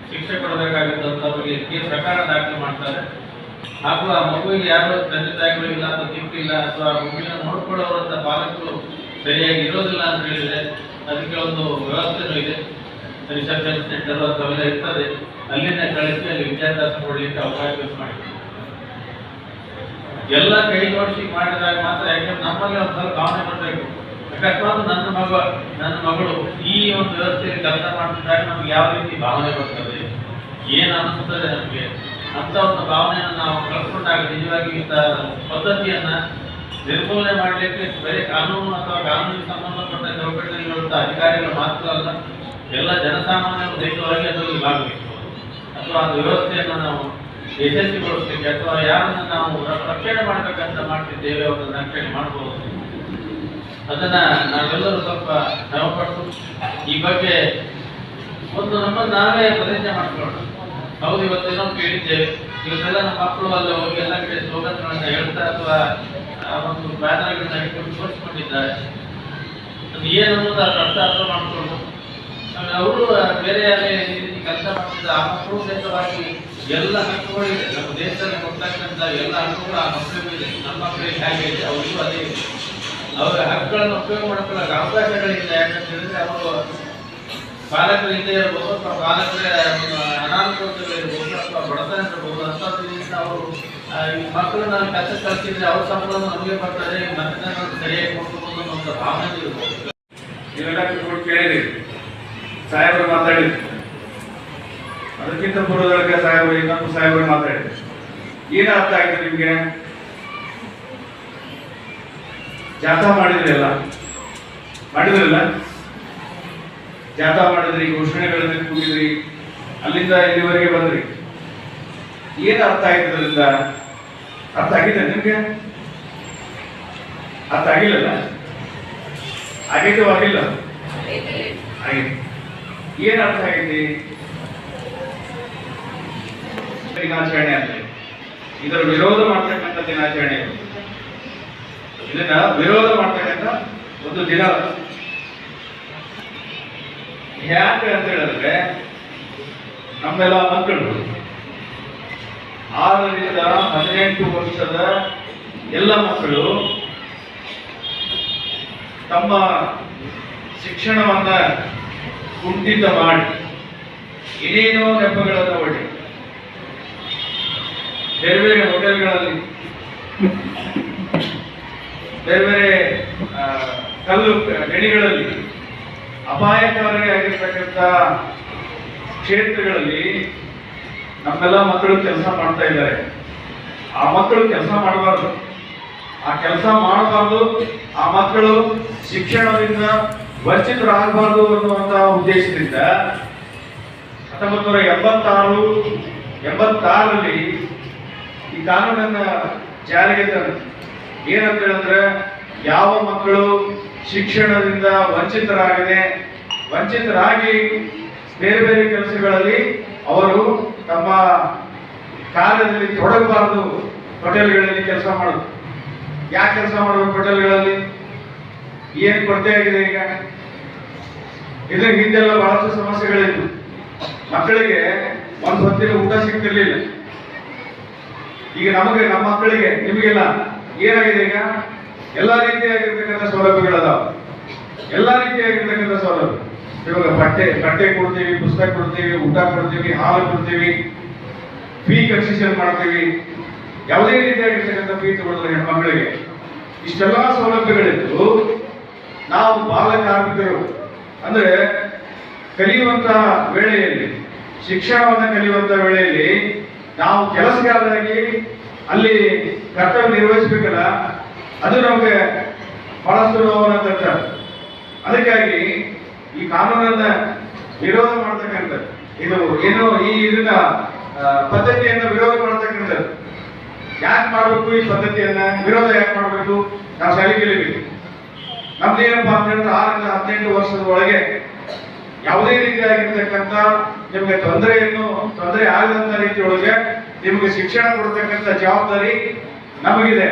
ಶಿಕ್ಷೆ ಕೊಡಬೇಕಾಗುತ್ತೆ ಅಂತ ಅವರಿಗೆ ಕೇಸ್ ಪ್ರಕಾರ ದಾಖಲೆ ಮಾಡ್ತಾರೆ. ಹಾಗೂ ಆ ಮಗುವಿಗೆ ಯಾರು ತಂದೆ ತಾಯಿಗಳು ಇಲ್ಲ ಅಥವಾ ತಿಂಪಿಲ್ಲ ಅಥವಾ ಮಗುವಿನ ನೋಡ್ಕೊಳ್ಳೋರಂಥ ಪಾಲಕರು ಸರಿಯಾಗಿ ಇರೋದಿಲ್ಲ ಅಂತ ಹೇಳಿದ್ರೆ ಅದಕ್ಕೆ ಒಂದು ವ್ಯವಸ್ಥೆನೂ ಇದೆ. ರಿಸೆಪ್ಷನ್ ಸೆಂಟರ್ ಅಂಥವೆಲ್ಲ ಇರ್ತದೆ, ಅಲ್ಲಿಂದ ಕಳಿಸಿ ಅಲ್ಲಿ ವಿದ್ಯಾಭ್ಯಾಸ ಕೊಡಲಿಕ್ಕೆ ಅವಕಾಶ ಮಾಡಿ ಎಲ್ಲ ಕೈ ಜೋಡಿಸಿ ಮಾಡಿದಾಗ ಮಾತ್ರ. ಯಾಕಂದ್ರೆ ನಮ್ಮಲ್ಲಿ ಒಂದು ಸ್ವಲ್ಪ ಭಾವನೆ ಬರಬೇಕು. ಅಕಸ್ಮಾತ್ ನನ್ನ ಮಗಳು ಈ ಒಂದು ವ್ಯವಸ್ಥೆಯಲ್ಲಿ ಕೆಲಸ ಮಾಡ್ತಿದ್ದಾಗ ನಮ್ಗೆ ಯಾವ ರೀತಿ ಭಾವನೆ ಬರ್ತದೆ, ಏನು ಅನಿಸ್ತದೆ ನಮಗೆ ಅಂತ ಒಂದು ಭಾವನೆಯನ್ನು ನಾವು ಕಳ್ಕೊಂಡಾಗ ನಿಜವಾಗಿ ಇಂಥ ಪದ್ಧತಿಯನ್ನ ನಿರ್ಮೂಲನೆ ಮಾಡಲಿಕ್ಕೆ ಬರೀ ಕಾನೂನು ಅಥವಾ ಕಾನೂನಿಗೆ ಸಂಬಂಧಪಟ್ಟ ಚೌಕಟ್ಟಿನಲ್ಲಿರುವಂಥ ಅಧಿಕಾರಿಗಳು ಮಾತ್ರ ಅಲ್ಲ, ಎಲ್ಲ ಜನಸಾಮಾನ್ಯರು ದೈಹಿಕವಾಗಿ ಅದರಲ್ಲಿ ಭಾಗವಹಿಸಬಹುದು. ಅಥವಾ ಅದು ವ್ಯವಸ್ಥೆಯನ್ನು ನಾವು ಯಶಸ್ವಿಗೊಳಿಸಲಿಕ್ಕೆ ಅಥವಾ ಯಾರನ್ನ ನಾವು ರಕ್ಷಣೆ ಮಾಡಬೇಕಂತ ಮಾಡ್ತಿದ್ದೇವೆ ಅವರನ್ನು ರಕ್ಷಣೆ ಮಾಡಬಹುದು. ಅದನ್ನ ನಾವೆಲ್ಲರೂ ಸ್ವಲ್ಪ ಶ್ರಮಪಟ್ಟು ಈ ಬಗ್ಗೆ ಒಂದು ನಮ್ಮನ್ನು ನಾವೇ ಪ್ರತಿಜ್ಞೆ ಮಾಡ್ಕೊಳ್ಳೋಣ. ಹೌದು, ಇವತ್ತೇನೋ ಕೇಳಿದ್ದೇವೆ, ಇವತ್ತೆಲ್ಲ ನಮ್ಮ ಮಕ್ಕಳು ಅಲ್ಲಿ ಹೋಗಿ ಎಲ್ಲ ಕಡೆ ಸ್ಲೋಗನ್ಗಳನ್ನ ಹೇಳ್ತಾ ಅಥವಾ ಒಂದು ಬ್ಯಾನರ್ಗಳನ್ನ ಹಿಡ್ಕೊಂಡು ತೋರಿಸ್ಕೊಂಡಿದ್ದಾರೆ. ಅದು ಏನು ಅನ್ನೋದು ಅರ್ಥ ಮಾಡಿಕೊಂಡು ಅವರು ಬೇರೆ ಯಾರೇ ಈ ರೀತಿ ಕೆಲಸ ಮಾಡ್ತಿದ್ದ ಆ ಮಕ್ಕಳು ಸಹಿತವಾಗಿ ಎಲ್ಲ ಹಕ್ಕುಗಳಿದೆ. ನಮ್ಮ ದೇಶದಲ್ಲಿ ಕೊಡ್ತಕ್ಕಂಥ ಎಲ್ಲ ಹಕ್ಕುಗಳು ಆ ಮಕ್ಕಳಿಗೂ ಇದೆ. ನಮ್ಮ ಮಕ್ಕಳಿಗೆ ಹೇಗೆ ಇದೆ ಅವರಿಗೂ ಅದೇ ಇದೆ. ಅವರ ಹಕ್ಕುಗಳನ್ನು ಉಪಯೋಗ ಮಾಡ್ಕೊಳ್ಳೋಕೆ ಅವಕಾಶಗಳಿಲ್ಲ. ಯಾಕಂತ ಹೇಳಿದ್ರೆ ಅವರು ಪಾಲಕರಿಂದ ಇರ್ಬೋದು ಅಥವಾ ಪಾಲಕರ ಅನಾನುಕೂಲತೆಗಳಿರ್ಬೋದು ಅಥವಾ ಬಡತನ ಇರ್ಬೋದು. ಅಂಥದ್ರಿಂದ ಅವರು ಈ ಮಕ್ಕಳನ್ನ ಕೆಲಸ ಕಲಿಸಿದ್ರೆ ಅವ್ರ ಸಂಬಳವನ್ನು ನಮಗೆ ಬರ್ತಾರೆ, ಮತ್ತೆ ಸರಿಯಾಗಿ ಕೊಡ್ಬೋದು ಅನ್ನೋ ಭಾವನೆ ಇರ್ಬೋದು. ಇವೆಲ್ಲ ಕೇಳಿದ್ರಿ, ಸಾಹೇಬರು ಮಾತಾಡಿದ್ರು. ಅದಕ್ಕಿಂತ ಪೂರ್ವದೊಳಗೆ ಸಾಹೇಬರು ಇನ್ನೊಂದು ಸಾಹೇಬರು ಮಾತಾಡಿದ್ರು. ಏನು ಅರ್ಥ ಆಗಿದೆ ನಿಮ್ಗೆ? ಜಾಥಾ ಮಾಡಿದ್ರಲ್ಲ, ಮಾಡಿದ್ರಲ್ಲ, ಜಾಥಾ ಮಾಡಿದ್ರಿ, ಘೋಷಣೆಗಳನ್ನ ಕೂಗಿದ್ರಿ, ಅಲ್ಲಿಂದ ಇಲ್ಲಿವರೆಗೆ ಬಂದ್ರಿ. ಏನು ಅರ್ಥ ಆಯ್ತು ಅದರಿಂದ? ಅರ್ಥ ಆಗಿದೆ ನಿಮ್ಗೆ? ಅರ್ಥ ಆಗಿಲ್ಲಲ್ಲ? ಆಗಿದ್ದು ಆಗಿಲ್ಲ ಆಗಿದೆ. ಏನು ಅರ್ಥ ಆಗೈತಿ? ದಿನಾಚರಣೆ ಅಂತ ಇದರ ವಿರೋಧ ಮಾಡ್ತಕ್ಕಂಥ ದಿನಾಚರಣೆ. ಇದನ್ನ ವಿರೋಧ ಮಾಡ್ತಕ್ಕಂಥ ಒಂದು ದಿನ. ಯಾಕೆ ಅಂತ ಹೇಳಿದ್ರೆ ನಮ್ಮೆಲ್ಲ ಮಕ್ಕಳು 6 ರಿಂದ 18 ವರ್ಷದ ಎಲ್ಲ ಮಕ್ಕಳು ತಮ್ಮ ಶಿಕ್ಷಣವನ್ನ ಕುಂಠಿತ ಮಾಡಿ ಏನೇನೋ ನೆಪಗಳನ್ನು ಒಡ್ಡಿ ಬೇರೆ ಬೇರೆ ಹೋಟೆಲ್ಗಳಲ್ಲಿ ಬೇರೆ ಬೇರೆ ಕಲ್ಲು ಗಣಿಗಳಲ್ಲಿ ಅಪಾಯಕಾರಿಯಾಗಿರ್ತಕ್ಕಂಥ ಕ್ಷೇತ್ರಗಳಲ್ಲಿ ನಮ್ಮೆಲ್ಲ ಮಕ್ಕಳು ಕೆಲಸ ಮಾಡ್ತಾ ಇದ್ದಾರೆ. ಆ ಮಕ್ಕಳು ಕೆಲಸ ಮಾಡಬಾರ್ದು, ಆ ಮಕ್ಕಳು ಶಿಕ್ಷಣದಿಂದ ವಂಚಿತರಾಗಬಾರ್ದು ಅನ್ನುವಂತಹ ಉದ್ದೇಶದಿಂದ 1986ರಲ್ಲಿ ಈ ಕಾನೂನನ್ನ ಜಾರಿಗೆ ತಂದು ಏನಂತ ಹೇಳಿದ್ರೆ, ಯಾವ ಮಕ್ಕಳು ಶಿಕ್ಷಣದಿಂದ ವಂಚಿತರಾಗಿ ಬೇರೆ ಬೇರೆ ಕೆಲಸಗಳಲ್ಲಿ ಅವರು ತಮ್ಮ ಕಾರ್ಯದಲ್ಲಿ ತೊಡಗಬಾರದು. ಹೋಟೆಲ್ಗಳಲ್ಲಿ ಕೆಲಸ ಮಾಡೋದು, ಯಾಕೆ ಕೆಲಸ ಮಾಡಬೇಕು? ಹೋಟೆಲ್ಗಳಲ್ಲಿ ಏನು ಕೊರತೆ ಆಗಿದೆ ಈಗ? ಇದ್ರ ಹಿಂದೆಲ್ಲ ಬಹಳಷ್ಟು ಸಮಸ್ಯೆಗಳಿದ್ವು. ಮಕ್ಕಳಿಗೆ ಒಂದು ಹೊತ್ತಿನ ಊಟ ಸಿಗ್ತಿರ್ಲಿಲ್ಲ. ಈಗ ನಮ್ಮ ಮಕ್ಕಳಿಗೆ, ನಿಮಗೆಲ್ಲ ಏನಾಗಿದೆ ಈಗ? ಎಲ್ಲ ರೀತಿಯಾಗಿರ್ತಕ್ಕಂಥ ಸೌಲಭ್ಯಗಳದಾವ. ಎಲ್ಲ ರೀತಿಯಾಗಿರ್ತಕ್ಕಂಥ ಸೌಲಭ್ಯ. ಇವಾಗ ಬಟ್ಟೆ ಕೊಡ್ತೀವಿ, ಪುಸ್ತಕ ಕೊಡ್ತೀವಿ, ಊಟ ಕೊಡ್ತೀವಿ, ಹಾಲು ಕೊಡ್ತೀವಿ, ಫೀ ಕನ್ಸೆಷನ್ ಮಾಡ್ತೀವಿ. ಯಾವುದೇ ರೀತಿಯಾಗಿರ್ತಕ್ಕಂಥ ಫೀ ತಗೊಳ್ಳೋದು ಹೆಣ್ಮಕ್ಳಿಗೆ. ಇಷ್ಟೆಲ್ಲ ಸೌಲಭ್ಯಗಳಿದ್ದು ನಾವು ಬಾಲ ಕಾರ್ಮಿಕರು ಅಂದ್ರೆ ಕಲಿಯುವಂತ ವೇಳೆಯಲ್ಲಿ, ಶಿಕ್ಷಣವನ್ನು ಕಲಿಯುವಂತ ವೇಳೆಯಲ್ಲಿ ನಾವು ಕೆಲಸಗಾರರಾಗಿ ಅಲ್ಲಿ ಕರ್ತವ್ಯ ನಿರ್ವಹಿಸಬೇಕಲ್ಲ, ಅದು ನಮಗೆ ಬಹಳಷ್ಟು ನೋವನ್ನು ತರ್ತಾರೆ. ಅದಕ್ಕಾಗಿ ಈ ಕಾನೂನನ್ನ ವಿರೋಧ ಮಾಡ್ತಕ್ಕಂಥದ್ದು, ಇದು ಏನು ಇದನ್ನ ಪದ್ಧತಿಯನ್ನ ವಿರೋಧ ಮಾಡ್ತಕ್ಕಂಥದ್ದು. ಯಾಕೆ ಮಾಡಬೇಕು? ಈ ಪದ್ಧತಿಯನ್ನ ವಿರೋಧ ಯಾಕೆ ಮಾಡಬೇಕು? ನಾವು ಶಾಲೆ ಕಲಿಬೇಕು. ನಮ್ದೇನಪ್ಪ ಅಂತ ಹೇಳಿದ್ರೆ 6 ರಿಂದ 18 ವರ್ಷದ ಒಳಗೆ ಯಾವುದೇ ರೀತಿಯಾಗಿರ್ತಕ್ಕಂಥ ನಿಮಗೆ ತೊಂದರೆ ಆಗದಂತ ರೀತಿಯೊಳಗೆ ನಿಮಗೆ ಶಿಕ್ಷಣ ಕೊಡ್ತಕ್ಕಂಥ ಜವಾಬ್ದಾರಿ ನಮಗಿದೆ.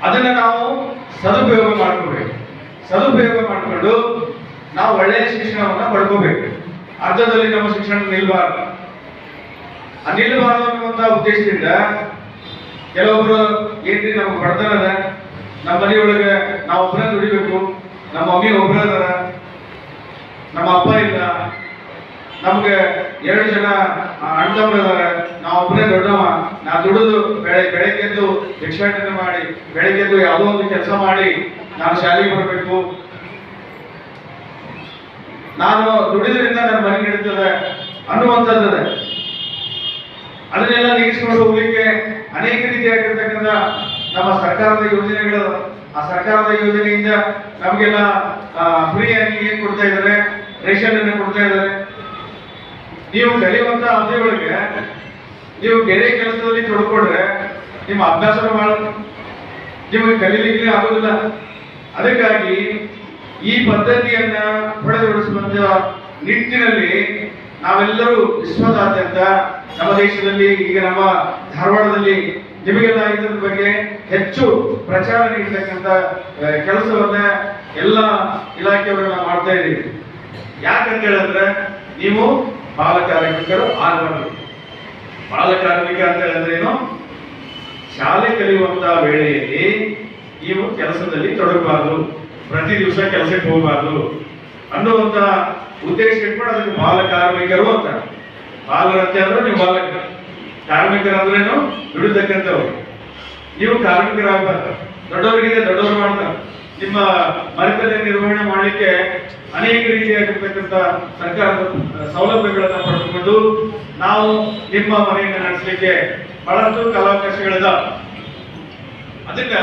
ಅದನ್ನ ನಾವು ಸದುಪಯೋಗ ಮಾಡಿಕೊಂಡು ನಾವು ಒಳ್ಳೆಯ ಶಿಕ್ಷಣವನ್ನ ಪಡ್ಕೋಬೇಕು. ಅರ್ಧದಲ್ಲಿ ನಮ್ಮ ಶಿಕ್ಷಣ ನಿಲ್ಬಾರ್ದು ಅನ್ನುವಂಥ ಉದ್ದೇಶದಿಂದ ಕೆಲವೊಬ್ರು ಏನ್ರಿ ನಮ್ಗೆ ಬಡತನದ, ನಮ್ಮ ಮನೆಯೊಳಗೆ ನಾವು ಒಬ್ಬರೇ ದುಡಿಬೇಕು, ನಮ್ಮ ಮಮ್ಮಿ ಒಬ್ಬರೇ ಅದಾರ, ನಮ್ಮ ಅಪ್ಪ ಇಲ್ಲ, ನಮ್ಗೆ 2 ಜನ ಅಣ್ಣ ತಮ್ಮರು ಇದಾರೆ, ನಾವು ಒಬ್ಬರೇ ದೊಡ್ಡವ, ನಾ ದುಡಿದು ಬೆಳಗ್ಗೆದ್ದು ಭಿಕ್ಷಾಟನೆ ಮಾಡಿ ಬೆಳಗ್ಗೆದ್ದು ಯಾವುದೋ ಒಂದು ಕೆಲಸ ಮಾಡಿ ನಾನು ಶಾಲೆಗೆ ಬರಬೇಕು, ನಾನು ದುಡಿದ್ರಿಂದ ನನ್ನ ಮನೆ ನಡೀತದೆ ಅನ್ನುವಂಥದ್ದು. ಅದನ್ನೆಲ್ಲ ನೀಗಿಸ್ಕೊಂಡು ಹೋಗ್ಲಿಕ್ಕೆ ಅನೇಕ ರೀತಿಯಾಗಿರ್ತಕ್ಕಂಥ ನಮ್ಮ ಸರ್ಕಾರದ ಯೋಜನೆಗಳು, ಆ ಸರ್ಕಾರದ ಯೋಜನೆಯಿಂದ ನಮಗೆಲ್ಲ ಫ್ರೀಯಾಗಿ ಏನ್ ಕೊಡ್ತಾ ಇದ್ದಾರೆ? ರೇಷನ್ ಅನ್ನು ಕೊಡ್ತಾ ಇದ್ದಾರೆ. ನೀವು ಕಲಿಯುವಂತ ಅವಧಿಯೊಳಗೆ ನೀವು ಬೇರೆ ಕೆಲಸದಲ್ಲಿ ತೊಡ್ಕೊಂಡ್ರೆ ನಿಮ್ಮ ಅಭ್ಯಾಸ ನಿಮಗೆ ಕಲೀಲಿಕ್ಕೆ ಆಗುದಿಲ್ಲ. ಅದಕ್ಕಾಗಿ ಈ ಪದ್ಧತಿಯನ್ನ ಹೊಡೆದೊಡಿಸುವಂತ ನಿಟ್ಟಿನಲ್ಲಿ ನಾವೆಲ್ಲರೂ ವಿಶ್ವದಾದ್ಯಂತ ನಮ್ಮ ದೇಶದಲ್ಲಿ, ಈಗ ನಮ್ಮ ಧಾರವಾಡದಲ್ಲಿ ನಿಮಗೆಲ್ಲ ಇದರ ಬಗ್ಗೆ ಹೆಚ್ಚು ಪ್ರಚಾರ ನೀಡತಕ್ಕಂಥ ಕೆಲಸವನ್ನ ಎಲ್ಲ ಇಲಾಖೆಯವರನ್ನ ಮಾಡ್ತಾ ಇದ್ದೀವಿ. ಯಾಕಂತ ಹೇಳಿದ್ರೆ ನೀವು ಬಾಲ ಕಾರ್ಮಿಕರು ಆಗಬಾರದು. ಬಾಲ ಕಾರ್ಮಿಕ ಅಂತ ಹೇಳಿದ್ರೆ ಏನು? ಶಾಲೆ ಕಲಿಯುವಂತ ವೇಳೆಯಲ್ಲಿ ನೀವು ಕೆಲಸದಲ್ಲಿ ತೊಡಗಬಾರದು, ಪ್ರತಿ ದಿವಸ ಕೆಲಸಕ್ಕೆ ಹೋಗಬಾರದು ಅನ್ನುವಂತ ಉದ್ದೇಶ ಇಟ್ಕೊಂಡು ಅದಕ್ಕೆ ಬಾಲ ಕಾರ್ಮಿಕರು ಅಂತ. ಬಾಲರಂತೆ ಅಂದ್ರೆ ನೀವು ಬಾಲಕರು, ಕಾರ್ಮಿಕರಂದ್ರೇನು? ದುಡಿತಕ್ಕಂಥವ್ರು. ನೀವು ಕಾರ್ಮಿಕರಾಗಬಾರ್ದು. ದೊಡ್ಡವರಿಗೆ ದೊಡ್ಡವರು ಮಾಡ್ತಾರೆ. ನಿಮ್ಮ ಮನೆತನ ನಿರ್ವಹಣೆ ಮಾಡಲಿಕ್ಕೆ ಅನೇಕ ರೀತಿಯಾಗಿರ್ತಕ್ಕಂಥ ಸರ್ಕಾರದ ಸೌಲಭ್ಯಗಳನ್ನ ಪಡೆದುಕೊಂಡು ನಾವು ನಿಮ್ಮ ಮನೆಯನ್ನು ನಡೆಸಲಿಕ್ಕೆ ಬಹಳಷ್ಟು ಕಾಲಾವಕಾಶಗಳಿದಾವೆ. ಅದಕ್ಕ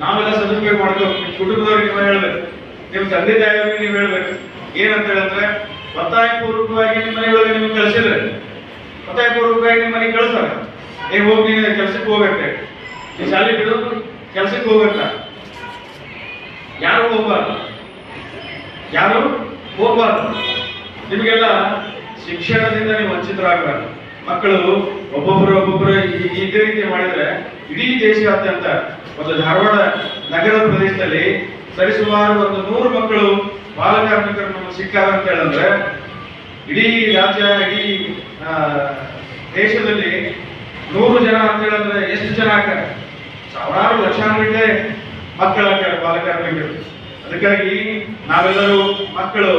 ನಾವೆಲ್ಲ ಸದುಪಯೋಗ ಮಾಡ್ಬೇಕು. ಕುಟುಂಬದವ್ರಿಗೆ ನೀವು ಹೇಳ್ಬೇಕು, ನಿಮ್ಮ ತಂದೆ ತಾಯಿಯವ್ರಿಗೆ ನೀವು ಹೇಳ್ಬೇಕು. ಏನಂತ ಹೇಳಿದ್ರೆ, ಒತ್ತಾಯಪೂರ್ವಕವಾಗಿ ನಿಮ್ಮ ಮನೆಯೊಳಗೆ ನೀವು ಕಳಿಸಿದ್ರೆ, ಒತ್ತಾಯಪೂರ್ವಕವಾಗಿ ನಿಮ್ಮ ಮನೆಗೆ ಕಳಿಸ್ತಾರೆ, ಹೋಗಿ ನೀನು ಕೆಲ್ಸಕ್ಕೆ ಹೋಗತ್ತೆ, ನೀ ಶಾಲೆ ಬಿಡು ಕೆಲ್ಸಕ್ಕೆ ಹೋಗತ್ತ. ಯಾರು ಹೋಗ್ಬಾರ್ದು. ನಿಮಗೆಲ್ಲ ಶಿಕ್ಷಣದಿಂದ ನೀವು ವಂಚಿತರಾಗಬಾರ್ದು. ಮಕ್ಕಳು ಒಬ್ಬೊಬ್ಬರು ಇದೇ ರೀತಿ ಮಾಡಿದ್ರೆ ಇಡೀ ದೇಶಾದ್ಯಂತ, ಒಂದು ಧಾರವಾಡ ನಗರ ಪ್ರದೇಶದಲ್ಲಿ ಸರಿಸುಮಾರು 100 ಮಕ್ಕಳು ಬಾಲ ಕಾರ್ಮಿಕರು ನಮಗೆ ಸಿಕ್ಕಾರ ಅಂತ ಹೇಳಿದ್ರೆ ಇಡೀ ರಾಜ್ಯ, ಇಡೀ ದೇಶದಲ್ಲಿ 100 ಜನ ಅಂತ ಹೇಳಿದ್ರೆ ಎಷ್ಟು ಜನ ಆಗ್ತಾರೆ? ಸಾವಿರಾರು ಲಕ್ಷಾನುಗಟ್ಟಲೆ ಮಕ್ಕಳಾಗ್ತಾರೆ ಬಾಲಕಾರ್ಮಿಕರು. ಅದಕ್ಕಾಗಿ ನಾವೆಲ್ಲರೂ ಮಕ್ಕಳು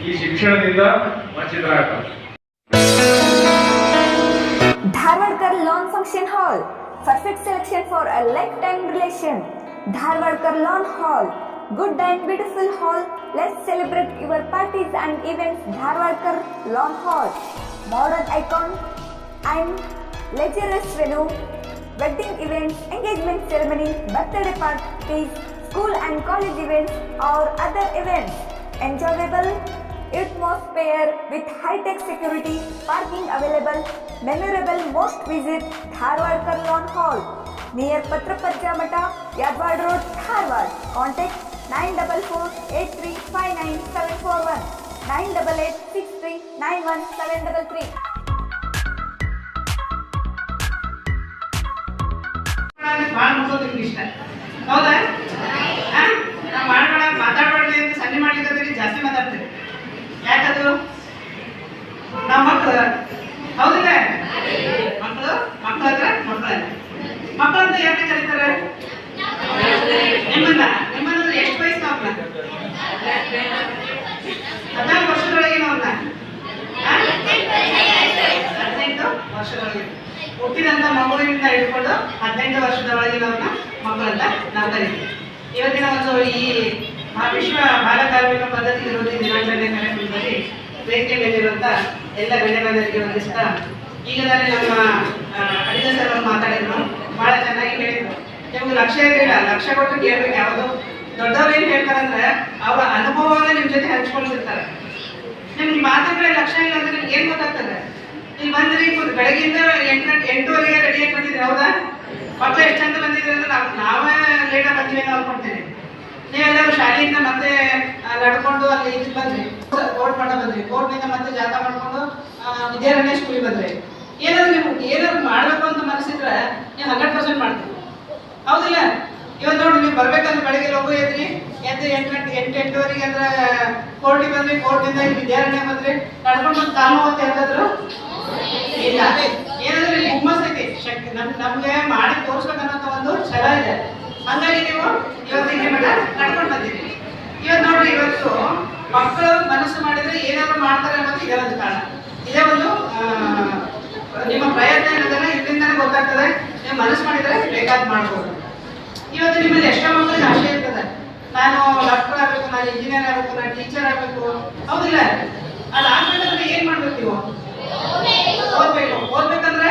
ಈ ಶಿಕ್ಷಣದಿಂದ ವಂಚಿತರಾಗ್ತಾರೆ. Dharwadkar Lawn Function Hall, perfect selection for a lifetime relation. Dharwadkar Lawn Hall, good and beautiful hall. Let's celebrate your parties and events. Dharwadkar Lawn Hall, modern icon and luxurious venue, wedding events, engagement ceremony, birthday parties, school and college events or other events. Enjoyable atmosphere with high-tech security, parking available, memorable. Most visit Dharwadkar Lawn Hall near Patrapajja Mata, Yadwad Road, Dharwad. Contact 9448359741, 9886391733. ಭಾಳ ನೋಡೋದು ನಿಮ್ಗೆ ಇಷ್ಟ ಹೌದಾ? ನಾವು ಮಾತಾಡ್ಬಾರ್ದು ಅಂತ ಸನ್ನೆ ಮಾಡ್ಲಿಕ್ಕೆ ಜಾಸ್ತಿ ಮಾತಾಡ್ತೀವಿ. ಯಾಕದು? ನಮ್ಮ ಮಕ್ಕಳು ಹೌದಿಲ್ಲ? ಮಕ್ಕಳು ಹತ್ರ ಮಕ್ಕಳಂತ ಯಾಕೆ ಕರೀತಾರೆ? ನಿಮ್ಮನ್ನ ಎಷ್ಟು ವಯಸ್ಸು ಅವ್ರನ್ನ? 14 ವರ್ಷದೊಳಗಿನವ್ರನ್ನ 18 ವರ್ಷದೊಳಗೆ ಹುಟ್ಟಿದಂಥ ಮಗುವಿನಿಂದ ಹಿಡ್ಕೊಂಡು 18 ವರ್ಷದ ಒಳಗಿನವ್ರನ್ನ ಮಕ್ಕಳಂತ ನಾವು ಕರೀತೀವಿ. ಇವತ್ತಿನ ಒಂದು ಈ ವಿಶ್ವ ಬಾಲಕಾರ್ಮಿಕ ಪದ್ಧತಿ ವಿರೋಧಿ ದಿನಾಚರಣೆ ಕಾರ್ಯಕ್ರಮದಲ್ಲಿ ವೇದಿಕೆ ಮೇಲಿರುವಂಥ ಎಲ್ಲ ಗಣ್ಯಮಾನ್ಯರಿಗೆ ವಂದಿಸ್ತಾ, ಈಗ ತಾನೇ ನಮ್ಮ ಅಡಿಗ ಸರ್ ಅವರು ಮಾತಾಡಿದ್ರು, ಭಾಳ ಚೆನ್ನಾಗಿ ಹೇಳಿದ್ರು. ನಿಮ್ಗೆ ಲಕ್ಷ್ಯ ಇರಲಿಲ್ಲ, ಲಕ್ಷ್ಯ ಕೊಟ್ಟು ಕೇಳ್ಬೇಕು. ಯಾವುದು ದೊಡ್ಡವ್ರು ಏನು ಹೇಳ್ತಾರಂದ್ರೆ ಅವರ ಅನುಭವವನ್ನ ನಿಮ್ಮ ಜೊತೆ ಹಂಚ್ಕೊಳ್ತಿರ್ತಾರೆ. ನಿಮ್ಗೆ ಮಾತಾಡಿದ್ರೆ ಲಕ್ಷ್ಯ ಇಲ್ಲ ಅಂದ್ರೆ ನಿಮ್ಗೆ ಏನು ಗೊತ್ತಾಗ್ತದೆ? ಇಲ್ಲಿ ಬಂದ್ರಿ ಬೆಳಗ್ಗೆಯಿಂದ 8:30ಗೆ ರೆಡಿಯಾಗಿ ಬಂದಿದ್ರಿ ಹೌದಾ? ಮಕ್ಕಳು ಎಷ್ಟು ಚಂದ ಬಂದಿದ್ರಿ ಅಂದ್ರೆ ನಾವೇ ಲೇಟಾಗಿ ಬಂದಿವಿ ಅಂತ ಅನ್ಕೊಳ್ತೀನಿ. ನೀವೆಲ್ಲರೂ ಶಾಲೆಯಿಂದ ಮತ್ತೆ ನಡ್ಕೊಂಡು ಅಲ್ಲಿ ಇದು ಬಂದ್ರಿ, ಕೋರ್ಟ್ ಮಠ ಬಂದ್ರಿ, ಕೋರ್ಟ್ನಿಂದ ಮತ್ತೆ ಜಾಗ ಮಾಡ್ಕೊಂಡು ವಿದ್ಯಾರಣ್ಯ ಸ್ಕೂಲಿಗೆ ಬಂದ್ರಿ. ಏನಾದ್ರು ಮಾಡ್ಬೇಕು ಅಂತ ಮನಸ್ಸಿದ್ರೆ ನೀವು 100% ಮಾಡ್ತೀವಿ ಹೌದಿಲ್ಲ? ಇವತ್ತು ನೋಡಿ ನೀವು ಬರ್ಬೇಕಂದ್ರೆ ಬೆಳಗ್ಗೆ ಲಘು ಎದ್ದು 8:08 ಅಂದ್ರೆ ಕೋರ್ಟಿಗೆ ಬಂದ್ರಿ, ಕೋರ್ಟಿಂದ ಇಲ್ಲಿ ವಿದ್ಯಾರಣ್ಯ ಬಂದ್ರಿ, ನಡ್ಕೊಂಡು ಕಾಲು ಅಂತ ಹೇಳಿದ್ರು ಇಲ್ಲ. ಏನಾದ್ರೆ ಇಲ್ಲಿ ಹುಮ್ಮಸ್ ಐತಿ, ಶಕ್ತಿ ನಮ್ಗೆ ಮಾಡಿ ತೋರಿಸ್ಬೇಕನ್ನೋ ಒಂದು ಛಲ ಇದೆ. ಹಂಗಾಗಿ ನೀವು ಇವತ್ತು ಹಿಂಗೆ ಬೇಡ ನಡ್ಕೊಂಡು ಬಂದಿರಿ. ಇವತ್ತು ನೋಡ್ರಿ, ಇವತ್ತು ಮಕ್ಕಳು ಮನಸ್ಸು ಮಾಡಿದ್ರೆ ಏನಾದ್ರು ಮಾಡ್ತಾರೆ ಅನ್ನೋದು ಇದೇ ಒಂದು ಕಾರಣ. ಇದೇ ಒಂದು ನಿಮ್ಮ ಪ್ರಯತ್ನ ಏನಂದ್ರೆ ಇದರಿಂದನೇ ಗೊತ್ತಾಗ್ತದೆ. ನೀವು ಮನಸ್ಸು ಮಾಡಿದ್ರೆ ಬೇಕಾದ್ ಮಾಡ್ಬೋದು. ಇವತ್ತು ನಿಮ್ಮಲ್ಲಿ ಎಷ್ಟೋ ಮಕ್ಕಳಿಗೆ ಆಸೆ ಇರ್ತದೆ, ನಾನು ಡಾಕ್ಟರ್ ಆಗ್ಬೇಕು, ನಾನು ಇಂಜಿನಿಯರ್ ಆಗ್ಬೇಕು, ನಾನು ಟೀಚರ್ ಆಗ್ಬೇಕು ಹೌದಿಲ್ಲ? ಅದು ಆಗ್ಬೇಕಂದ್ರೆ ಏನ್ ಮಾಡ್ಬೇಕು? ನೀವು ಓದ್ಬೇಕು. ಓದ್ಬೇಕಂದ್ರೆ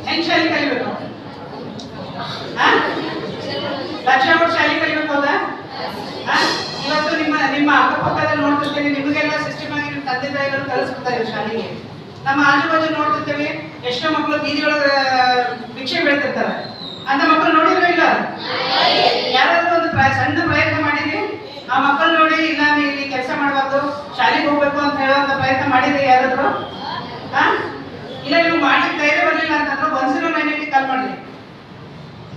ಹೆಂಗ್ ಶಾಲೆ ಕಲಿಬೇಕು? ಲಕ್ಷ ಕೊಟ್ಟು ಶಾಲೆ ಕಲಿಬೇಕು ಹೌದಾ? ಇವತ್ತು ನಿಮ್ಮ ಅಕ್ಕಪಕ್ಕದಲ್ಲಿ ನೋಡ್ತಿರ್ತೀವಿ, ನಿಮಗೆಲ್ಲ ಸಿಸ್ಟಮ್ ಆಗಿ ನಿಮ್ಮ ತಂದೆ ತಾಯಿಗಳು ಕಲಿಸ್ಬಿಡ್ತಾರೆ ಶಾಲೆಗೆ. ನಮ್ಮ ಆಜುಬಾಜು ನೋಡ್ತಿರ್ತೀವಿ, ಎಷ್ಟೋ ಮಕ್ಕಳು ಬೀದಿಯೊಳಗೆ ಭಿಕ್ಷೆ ಬೆಳಿತಿರ್ತಾರೆ. ಅಂತ ಮಕ್ಕಳು ನೋಡಿದ್ರೆ ಇಲ್ಲ? ಯಾರಾದ್ರೂ ಒಂದು ಸಣ್ಣ ಪ್ರಯತ್ನ ಮಾಡಿದ್ರಿ? ಆ ಮಕ್ಕಳು ನೋಡಿ ಇಲ್ಲ ಇಲ್ಲಿ ಕೆಲಸ ಮಾಡಬಾರ್ದು, ಶಾಲೆಗೆ ಹೋಗ್ಬೇಕು ಅಂತ ಹೇಳುವಂತ ಪ್ರಯತ್ನ ಮಾಡಿದ್ರಿ ಯಾರಾದ್ರು? ಇಲ್ಲ ನೀವು ಮಾಡ್ಲಿಕ್ಕೆ ಧೈರ್ಯ ಬರಲಿಲ್ಲ ಅಂತಂದ್ರೆ 1098 ಕಾಲ್ ಮಾಡ್ರಿ.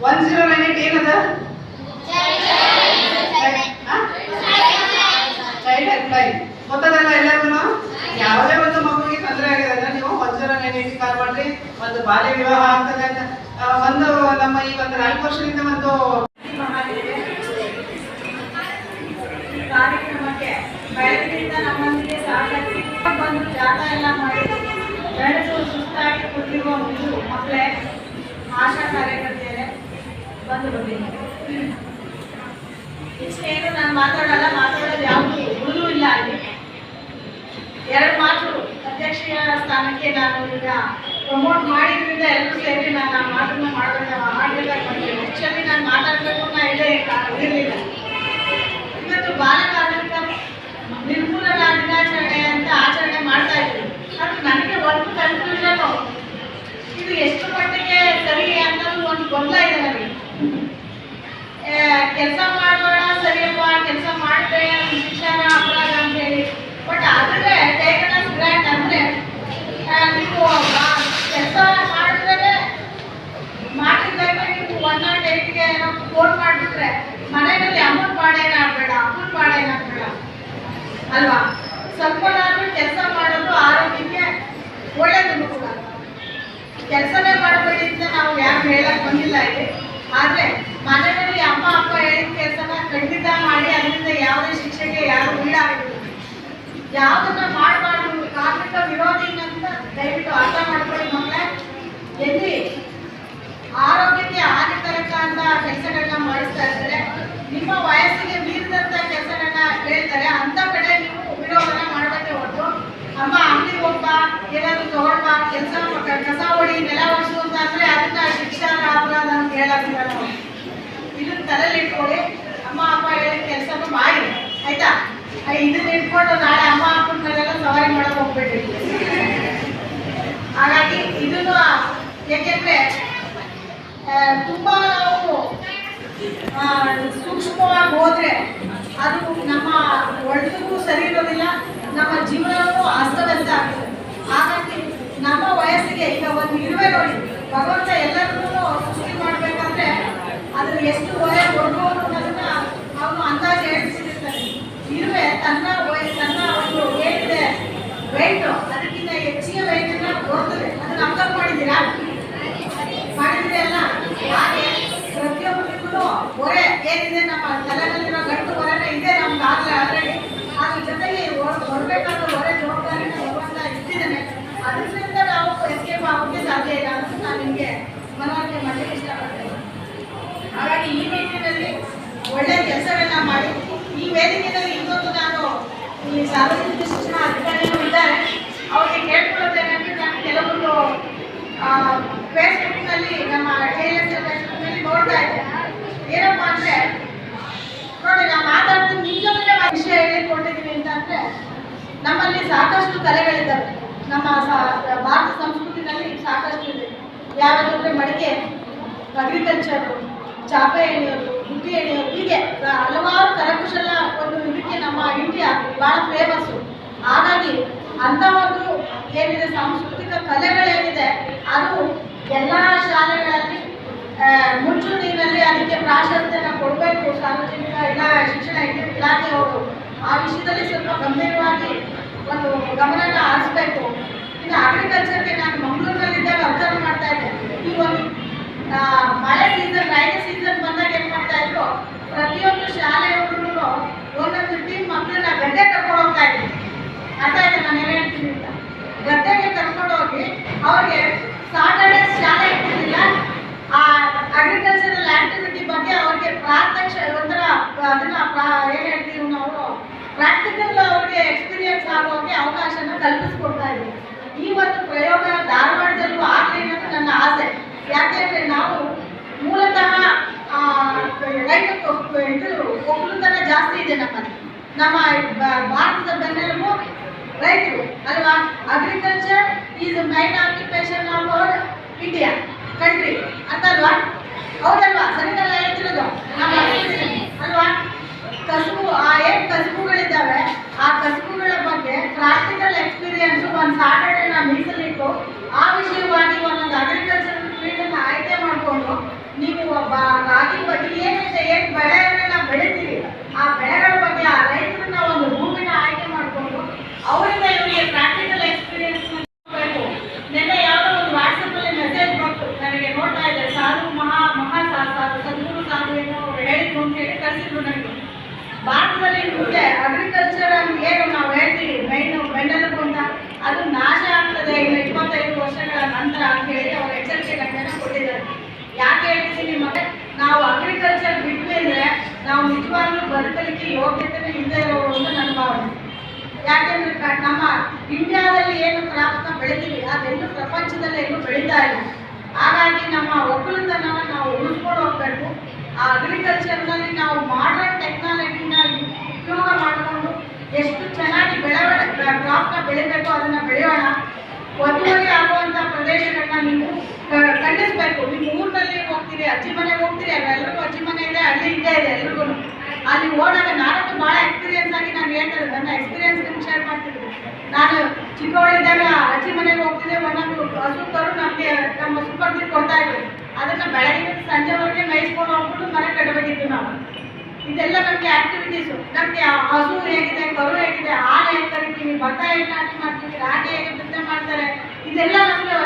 1098 ಏನದ? Child helpline. ಗೊತ್ತದಲ್ಲ ಎಲ್ಲರಿಗೂ? ಯಾವುದೇ ಒಂದು ಮಗುವಿಗೆ ತೊಂದರೆ ಆಗಿದೆ ಅಂದ್ರೆ ನೀವು 1098 ಕಾಲ್ ಮಾಡ್ರಿ. ಒಂದು ಬಾಲ್ಯ ವಿವಾಹ ಆಗ್ತದೆ ಅಂತ ಒಂದು ನಮ್ಮ ಈ ಒಂದು 4 ವರ್ಷದಿಂದ ಒಂದು ಕಾರ್ಯಕ್ರಮಕ್ಕೆ ಬೆಳಗ್ಗೆಯಿಂದ ನಮ್ಮೊಂದಿಗೆ ಸಾಕಷ್ಟು ಬಂದು ಜಾಗ ಎಲ್ಲ ಮಾಡಿ ಬೆಳೆದು ಸುಸ್ತಾಗಿ ಕೂತಿರುವ ಒಂದು ಮಕ್ಕಳೇ, ಆಶಾ ಕಾರ್ಯಕರ್ತೆಯರೇ ಬಂದಿದ್ದೀನಿ. ಇಷ್ಟೇನು ನಾನು ಮಾತಾಡೋದು ಯಾವುದು ಉಳಿದು ಇಲ್ಲ. ಅಲ್ಲಿ 2 ಮಾತು ಅಧ್ಯಕ್ಷೀಯ ಸ್ಥಾನಕ್ಕೆ ನಾನು ಈಗ ಪ್ರಮೋಟ್ ಮಾಡಿದ್ರಿಂದ ಎಲ್ಲರೂ ಸೇರಿ ನಾನು ಆ ಮಾತನ್ನು ಮಾಡಬೇಕಾಗಿ ಬಂದಿದ್ದೀನಿ. ಆ್ಯಕ್ಚುಲಿ ನಾನು ಮಾತಾಡಬೇಕು ಅನ್ನೋ ಇದೇ ಇರಲಿಲ್ಲ. ಇವತ್ತು ಬಾಲಕಾರ್ಮಿಕ ನಿರ್ಮೂಲನಾ ದಿನಾಚರಣೆ ಅಂತ ಆಚರಣೆ ಮಾಡ್ತಾ ಇದ್ದೀವಿ. ಅದು ನನಗೆ ಒಂದು ಕನ್ಫ್ಯೂಷನ್, ಇದು ಎಷ್ಟು ಮಟ್ಟಿಗೆ ಸರಿ ಅನ್ನೋದು ಒಂದು ಗೊಂದಲ ಇದೆ ನನಗೆ. ಕೆಲಸ ಮಾಡೋಣ ಸರಿಯಪ್ಪ, ಕೆಲಸ ಮಾಡಿದ್ರೆ ಶಿಕ್ಷಣ ಅಪರಾಧ ಅಂತ ಹೇಳಿ, ಬಟ್ ಆದರೆ ಟೇಕನ್ ಅಸ್ ಗ್ರಾಂಟ್ ಅಂದರೆ ನೀವು ಕೆಲಸ ಮಾಡಿದ್ರೆ ಮಾಡಿದಾಗ ನೀವು 108ಗೆ ಫೋನ್ ಮಾಡಿಬಿಟ್ರೆ ಮನೆಯಲ್ಲಿ ಅಮೌಂಟ್ ಬಾಡೇನ ಆಗಬೇಡ, ಅಮೌಂಟ್ ಬಾಡೇನ ಅಲ್ವಾ? ಸ್ವಲ್ಪನಾದ್ರೂ ಕೆಲಸ ಮಾಡೋದು ಆರೋಗ್ಯಕ್ಕೆ ಒಳ್ಳೆಯದು ಕೂಡ. ಕೆಲಸನೇ ಮಾಡಬೇಡಿ ಅಂತ ನಾವು ಯಾರು ಹೇಳಕ್ ಬಂದಿಲ್ಲ ಇಲ್ಲಿ. ಆದರೆ ಮನೆಯಲ್ಲಿ ಅಮ್ಮ ಅಪ್ಪ ಹೇಳಿದ ಕೆಲಸನ ಖಂಡಿತ ಮಾಡಿ, ಅದರಿಂದ ಯಾವುದೇ ಶಿಕ್ಷೆಗೆ ಯಾರು ಈಡಾಗಬೇಕು. ಯಾವುದನ್ನ ಮಾಡಬಾರ್ದು, ಕಾರ್ಮಿಕ ವಿರೋಧಿ ಅಂತ ದಯವಿಟ್ಟು ಅರ್ಥ ಮಾಡ್ಕೊಳ್ಳಿ ಮಕ್ಕಳೇ. ಎಲ್ಲಿ ಆರೋಗ್ಯಕ್ಕೆ ಹಾನಿಕರಕ ಅಂತ ಕೆಲಸಗಳನ್ನ ಮಾಡಿಸ್ತಾ ಇರ್ತಾರೆ, ನಿಮ್ಮ ವಯಸ್ಸಿಗೆ ಮೀರಿದಂತ ಕೆಲಸಗಳನ್ನ ಹೇಳ್ತಾರೆ, ಅಂತ ಕಡೆ ನೀವು ವಿರೋಧನ ಮಾಡಬೇಕೆ ಹೊರತು ಅಮ್ಮ ಅಂಗಡಿ ಹೋಗ್ಬಾ, ಏನಾದ್ರು ತಗೊಳ್ಬಾ, ಕಸ ಹೊಡಿ, ನೆಲ ಒರೆಸು ಅಂತ ಅಂದ್ರೆ ಅದನ್ನ ಶಿಕ್ಷಾ ಅಪರಾಧ ಅಂತ ಹೇಳೋದಿಲ್ಲ ನಾವು. ಇದನ್ನ ತಲೆಯಲ್ಲಿ ಇಟ್ಕೊಳ್ಳಿ. ಅಮ್ಮ ಅಪ್ಪ ಹೇಳಿದ ಕೆಲಸನೂ ಮಾಡಿ, ಆಯ್ತಾ? ಇದನ್ನ ಇಟ್ಕೊಂಡು ನಾಳೆ ಅಮ್ಮ ಅಪ್ಪನ ಮೇಲೆಲ್ಲ ಸವಾರಿ ಮಾಡಕ್ ಹೋಗ್ಬೇಡಿ. ಹಾಗಾಗಿ ಇದನ್ನು ಏಕೆಂದ್ರೆ ತುಂಬಾ ನಾವು ಸೂಕ್ಷ್ಮವಾಗಿ ಹೋದ್ರೆ ಅದು ನಮ್ಮ ಒಳ್ಳೆಗೂ ಸರಿ ಇರೋದಿಲ್ಲ, ನಮ್ಮ ಜೀವನವೂ ಅಸ್ತವ್ಯಸ್ತ ಆಗ್ತದೆ. ಹಾಗಾಗಿ ನಮ್ಮ ವಯಸ್ಸಿಗೆ ಈಗ ಒಂದು ಇರುವೆ ನೋಡಿ, ಭಗವಂತ ಎಲ್ಲರಿಗೂ ಸೃಷ್ಟಿ ಮಾಡಬೇಕಂದ್ರೆ ಅದ್ರ ಎಷ್ಟು ಹೊರೆ ಕೊಡ್ಬೋದು ಅನ್ನೋದನ್ನ ಅವನು ಅಂದಾಜು ಹೇಳ್ತಿರ್ತಾನೆ. ಇರುವೆ ತನ್ನ ಒಂದು ಏನಿದೆ ವೆಯ್ಟ್, ಅದಕ್ಕಿಂತ ಹೆಚ್ಚಿನ ವೆಯ್ಟನ್ನ ಕೊಡ್ತದೆ. ಅದನ್ನ ಅಬ್ಸರ್ವ್ ಮಾಡಿದ್ದೀರಾ? ಮಾಡಿದ್ದೀರಲ್ಲ? ಹಾಗೆ ಪ್ರತಿಯೊಬ್ಬರಿಗೂ ಹೊರೆ ಏನಿದೆ, ನಮ್ಮ ತಲೆನಲ್ಲಿರೋ ಗಂಟು ಹೊರೆನೇ ಇದೆ ನಮ್ಗೆ ಆಗಲೇ ಆಲ್ರೆಡಿ. ಅದ್ರ ಜೊತೆಗೆ ಹೊರಬೇಕಾದ ಹೊರೆ ಜವಾಬ್ದಾರಿ ಭಗವಂತ ಇಟ್ಟಿದ್ದಾನೆ. ಅದರಿಂದ ನಾವು ಎಸ್ಕೇಪ್ ಆಗೋಕ್ಕೆ ಸಾಧ್ಯ ಇಲ್ಲ ಅಂತ ನಾನು ನಿಮಗೆ ಮನವರಿಕೆ ಮಾಡಲಿಕ್ಕೆ ಇಷ್ಟಪಡ್ತೇನೆ. ಹಾಗಾಗಿ ಈ ನಿಟ್ಟಿನಲ್ಲಿ ಒಳ್ಳೆಯ ಕೆಲಸಗಳನ್ನ ಮಾಡಿ. ಈ ವೇದಿಕೆಯಲ್ಲಿ ಇನ್ನೊಂದು ನಾನು ಈ ಸಾರ್ವಜನಿಕ ಶಿಕ್ಷಣ ಅಧಿಕಾರಿಗಳು ಇದ್ದಾರೆ, ಅವ್ರಿಗೆ ಕೇಳ್ಕೊಳ್ಳೋದೇನಂದ್ರೆ, ನಾನು ಕೆಲವೊಂದು ಫೇಸ್ಬುಕ್ನಲ್ಲಿ ನಮ್ಮ ಫೇಸ್ಬುಕ್ನಲ್ಲಿ ನೋಡ್ತಾ ಇದ್ದೆ. ಏನಪ್ಪ ಅಂದರೆ ನೋಡಿ, ನಾವು ಮಾತಾಡ್ತೀನಿ ನಿಜವೇ ವಿಷಯ ಹೇಳಿಕೊಂಡಿದ್ದೀವಿ ಅಂತಂದರೆ, ನಮ್ಮಲ್ಲಿ ಸಾಕಷ್ಟು ಕಲೆಗಳಿದ್ದಾವೆ. ನಮ್ಮ ಭಾರತ ಸಂಸ್ಕೃತಿನಲ್ಲಿ ಸಾಕಷ್ಟು ಇದೆ. ಯಾವ್ಯಾವಂದರೆ ಮಡಿಕೆ, ಅಗ್ರಿಕಲ್ಚರು, ಚಾಪೆ ಎಳೆಯೋದು, ಬುಟ್ಟಿ ಎಳೆಯೋದು, ಹೀಗೆ ಹಲವಾರು ಕರಕುಶಲ ಒಂದು ಇದಕ್ಕೆ ನಮ್ಮ ಇಂಡಿಯಾ ಭಾಳ ಫೇಮಸ್ಸು. ಹಾಗಾಗಿ ಅಂಥ ಒಂದು ಏನಿದೆ ಸಾಂಸ್ಕೃತಿಕ ಕಲೆಗಳೇನಿದೆ ಅದು ಎಲ್ಲ ಶಾಲೆಗಳಲ್ಲಿ ಮುಂಚೂಣಿನಲ್ಲಿ ಅದಕ್ಕೆ ಪ್ರಾಶಸ್ತ್ಯನ ಕೊಡಬೇಕು. ಸಾರ್ವಜನಿಕ ಶಿಕ್ಷಣ ಇಲಾಖೆಯವರು ಆ ವಿಷಯದಲ್ಲಿ ಸ್ವಲ್ಪ ಗಂಭೀರವಾಗಿ ಒಂದು ಗಮನನ ಹರಿಸಬೇಕು. ಇನ್ನು ಅಗ್ರಿಕಲ್ಚರ್ಗೆ ನಾನು ಮಂಗಳೂರಿನಲ್ಲಿದ್ದಾಗ ಅಬ್ಸರ್ವ್ ಮಾಡ್ತಾ ಇದ್ದೆ. ಈ ಒಂದು ಮಳೆ ಸೀಸನ್, ರೈನಿ ಸೀಸನ್ ಬಂದಾಗ ಏನು ಮಾಡ್ತಾ ಇದ್ರು, ಪ್ರತಿಯೊಂದು ಶಾಲೆಯವರು ಒಂದೊಂದು ಟೀಮ್ ಮಕ್ಕಳನ್ನ ಗದ್ದೆ ಕರ್ಕೊಂಡು ಹೋಗ್ತಾ ಇದ್ರು. ಅರ್ಥ ಆಯ್ತಾ ನಾನು ಏನು ಹೇಳ್ತೀನಿ ಅಂತ? ಗದ್ದೆಗೆ ಕರ್ಕೊಂಡು ಹೋಗಿ ಅವ್ರಿಗೆ ಸಾಟರ್ಡೆ ಶಾಲೆ ಇರ್ತಿರ್ಲಿಲ್ಲ, ಆ ಅಗ್ರಿಕಲ್ಚರಲ್ ಆಕ್ಟಿವಿಟಿ ಬಗ್ಗೆ ಅವ್ರಿಗೆ ಪ್ರಾತ್ಯಕ್ಷ ಒಂಥರ ಅದನ್ನ ಏನು ಹೇಳ್ತೀವಿ ನಾವು, ಪ್ರಾಕ್ಟಿಕಲ್ ಅವ್ರಿಗೆ ಎಕ್ಸ್ಪೀರಿಯನ್ಸ್ ಆಗೋಕ್ಕೆ ಅವಕಾಶನ ಕಲ್ಪಿಸ್ಕೊಡ್ತಾ ಇದ್ವಿ. ಈ ಒಂದು ಪ್ರಯೋಗ ಧಾರವಾಡದಲ್ಲೂ ಆಗಲಿ ಅನ್ನೋದು ನನ್ನ ಆಸೆ. ಯಾಕೆಂದರೆ ನಾವು ಮೂಲತಃ ರೈತ ಇದು ಒಕ್ಕಲುತನ ಜಾಸ್ತಿ ಇದೆ ನಮ್ಮಲ್ಲಿ. ನಮ್ಮ ಭಾರತದ ಬೆನ್ನೆಲುಬು ರೈತರು ಅಲ್ವಾ? Agriculture is main occupation of our India country ಅಂತಲ್ವಾ? ಹೌದಲ್ವಾ? ಸರಿನಲ್ಲ ಹೇಳ್ತಿರೋದು? ನಮ್ಮ ಅಲ್ವಾ? ಕಸುಬು, ಏನು ಕಸುಬುಗಳಿದ್ದಾವೆ ಆ ಕಸುಬುಗಳ ಬಗ್ಗೆ ಪ್ರಾಕ್ಟಿಕಲ್ ಎಕ್ಸ್ಪೀರಿಯನ್ಸು ಒಂದು ಸಾಟರ್ಡೇನ ಮೀಸಲಿಟ್ಟು ಆ ವಿಷಯವಾಗಿ ಒಂದೊಂದು ಅಗ್ರಿಕಲ್ಚರ್ ಫೀಲ್ಡನ್ನು ಆಯ್ಕೆ ಮಾಡಿಕೊಂಡು ನೀವು ರಾಗಿ ಬಗ್ಗೆ ಏನಿದೆ, ಏನು ಬೆಳೆಯನ್ನು ನಾವು ಬೆಳಿತೀವಿ ಆ ಬೆಳೆಗಳ ಬಗ್ಗೆ ಆ ರೈತರನ್ನ ಒಂದು ಭೂಮಿನ ಆಯ್ಕೆ ಮಾಡಿಕೊಂಡು ಅವರಿಂದ ಇವರಿಗೆ ಪ್ರಾಕ್ಟಿಕಲ್ ಎಕ್ಸ್ಪೀರಿಯನ್ಸ್ ಬೇಕು. ನಿನ್ನೆ ಯಾವುದೋ ಒಂದು ವಾಟ್ಸಪ್ಪಲ್ಲಿ ಮೆಸೇಜ್ ಬಂತು ನನಗೆ, ನೋಡ್ತಾ ಇದ್ದೆ, ಸಾಧು ಸದ್ಗುರು ಸಾಧು ಏನೋ ಹೇಳಿದ್ರು ಅಂತ ಹೇಳಿ ಕಳಿಸಿದ್ರು ನನಗೆ. ಭಾರತದಲ್ಲಿ ಮುಂದೆ ಅಗ್ರಿಕಲ್ಚರ್ ಏನು ನಾವು ಹೇಳ್ತೀವಿ ಬೆನ್ನೆಲುಬು ಅಂತ, ಅದು ನಾಶ ಆಗ್ತದೆ ಇನ್ನು 25 ವರ್ಷಗಳ ನಂತರ ಅಂತ ಹೇಳಿ ಅವರು ಎಚ್ಚರಿಕೆಗಳನ್ನ ಕೊಟ್ಟಿದ್ದಾರೆ. ಯಾಕೆ ಹೇಳ್ತಿದ್ದೀನಿ ಮತ್ತೆ, ನಾವು ಅಗ್ರಿಕಲ್ಚರ್ ಬಿಟ್ವಿ ಅಂದರೆ ನಾವು ನಿಜವಾಗ್ಲೂ ಬದುಕಲಿಕ್ಕೆ ಯೋಗ್ಯತೆ ಇಲ್ಲದೆ ಇರೋರು ಅಂತ ನನ್ನ ಭಾವನೆ. ಯಾಕೆಂದ್ರೆ ನಮ್ಮ ಇಂಡಿಯಾದಲ್ಲಿ ಏನು ಕ್ರಾಪ್ಸ್ನ ಬೆಳಿತೀವಿ ಅದೆಲ್ಲೂ ಪ್ರಪಂಚದಲ್ಲಿ ಎಲ್ಲೂ ಬೆಳೀತಾ ಇಲ್ಲ. ಹಾಗಾಗಿ ನಮ್ಮ ಒಕ್ಕಲುತನವನ್ನು ನಾವು ಉಳಿಸ್ಕೊಂಡು ಹೋಗ್ಬೇಕು. ಆ ಅಗ್ರಿಕಲ್ಚರ್ನಲ್ಲಿ ನಾವು ಮಾಡರ್ನ್ ಟೆಕ್ನಾಲಜಿನ ಉಪಯೋಗ ಮಾಡಿಕೊಂಡು ಎಷ್ಟು ಚೆನ್ನಾಗಿ ಕ್ರಾಪ್ನ ಬೆಳಿಬೇಕು ಅದನ್ನು ಬೆಳೆಯೋಣ. ಒತ್ತುವರಿ ಆಗುವಂಥ ಪ್ರದೇಶಗಳನ್ನ ನೀವು ಖಂಡಿಸಬೇಕು. ನಿಮ್ಮ ಊರಿನಲ್ಲಿ ಹೋಗ್ತೀರಿ, ಅಜ್ಜಿ ಮನೆಗೆ ಹೋಗ್ತೀರಿ, ಎಲ್ಲರಿಗೂ ಅಜ್ಜಿ ಮನೆ ಇದೆ, ಹಳ್ಳಿ ಇದ್ದೇ ಇದೆ ಎಲ್ರಿಗೂ. ಅಲ್ಲಿ ಹೋದಾಗ ನಾನಂತೂ ಭಾಳ ಎಕ್ಸ್ಪೀರಿಯನ್ಸ್ ಆಗಿ ನಾನು ಹೇಳ್ತಾರೆ, ನನ್ನ ಎಕ್ಸ್ಪೀರಿಯನ್ಸ್ ನಿಮ್ಗೆ ಶೇರ್ ಮಾಡ್ತಿದ್ದೀನಿ. ನಾನು ಚಿಕ್ಕವಳಿದ್ದಾಗ ಅಜ್ಜಿ ಮನೆಗೆ ಹೋಗ್ತಿದ್ದೆ, ಒಂದೊಂದು ಹಸು ಕರು ನಮಗೆ ನಮ್ಮ ಸುಪರ್ದಿ ಕೊಡ್ತಾ ಇದ್ರು. ಅದನ್ನು ಬೆಳಗ್ಗೆ ಸಂಜೆವರೆಗೆ ಮೇಯಿಸ್ಕೊಂಡು ಹೋಗ್ಬಿಟ್ಟು ಮನೆ ಕಟ್ಟಬೇಕಿತ್ತು ನಾವು. ಇದೆಲ್ಲ ನಮಗೆ ಆಕ್ಟಿವಿಟೀಸು. ನಮಗೆ ಹಸು ಹೇಗಿದೆ, ಕರು ಹೇಗಿದೆ, ರಾಗಿ ಹೇಗೆ ಬಿತ್ತನೆ ಮಾಡ್ತಾರೆ, ಇದೆಲ್ಲ ನಮ್ಗೆ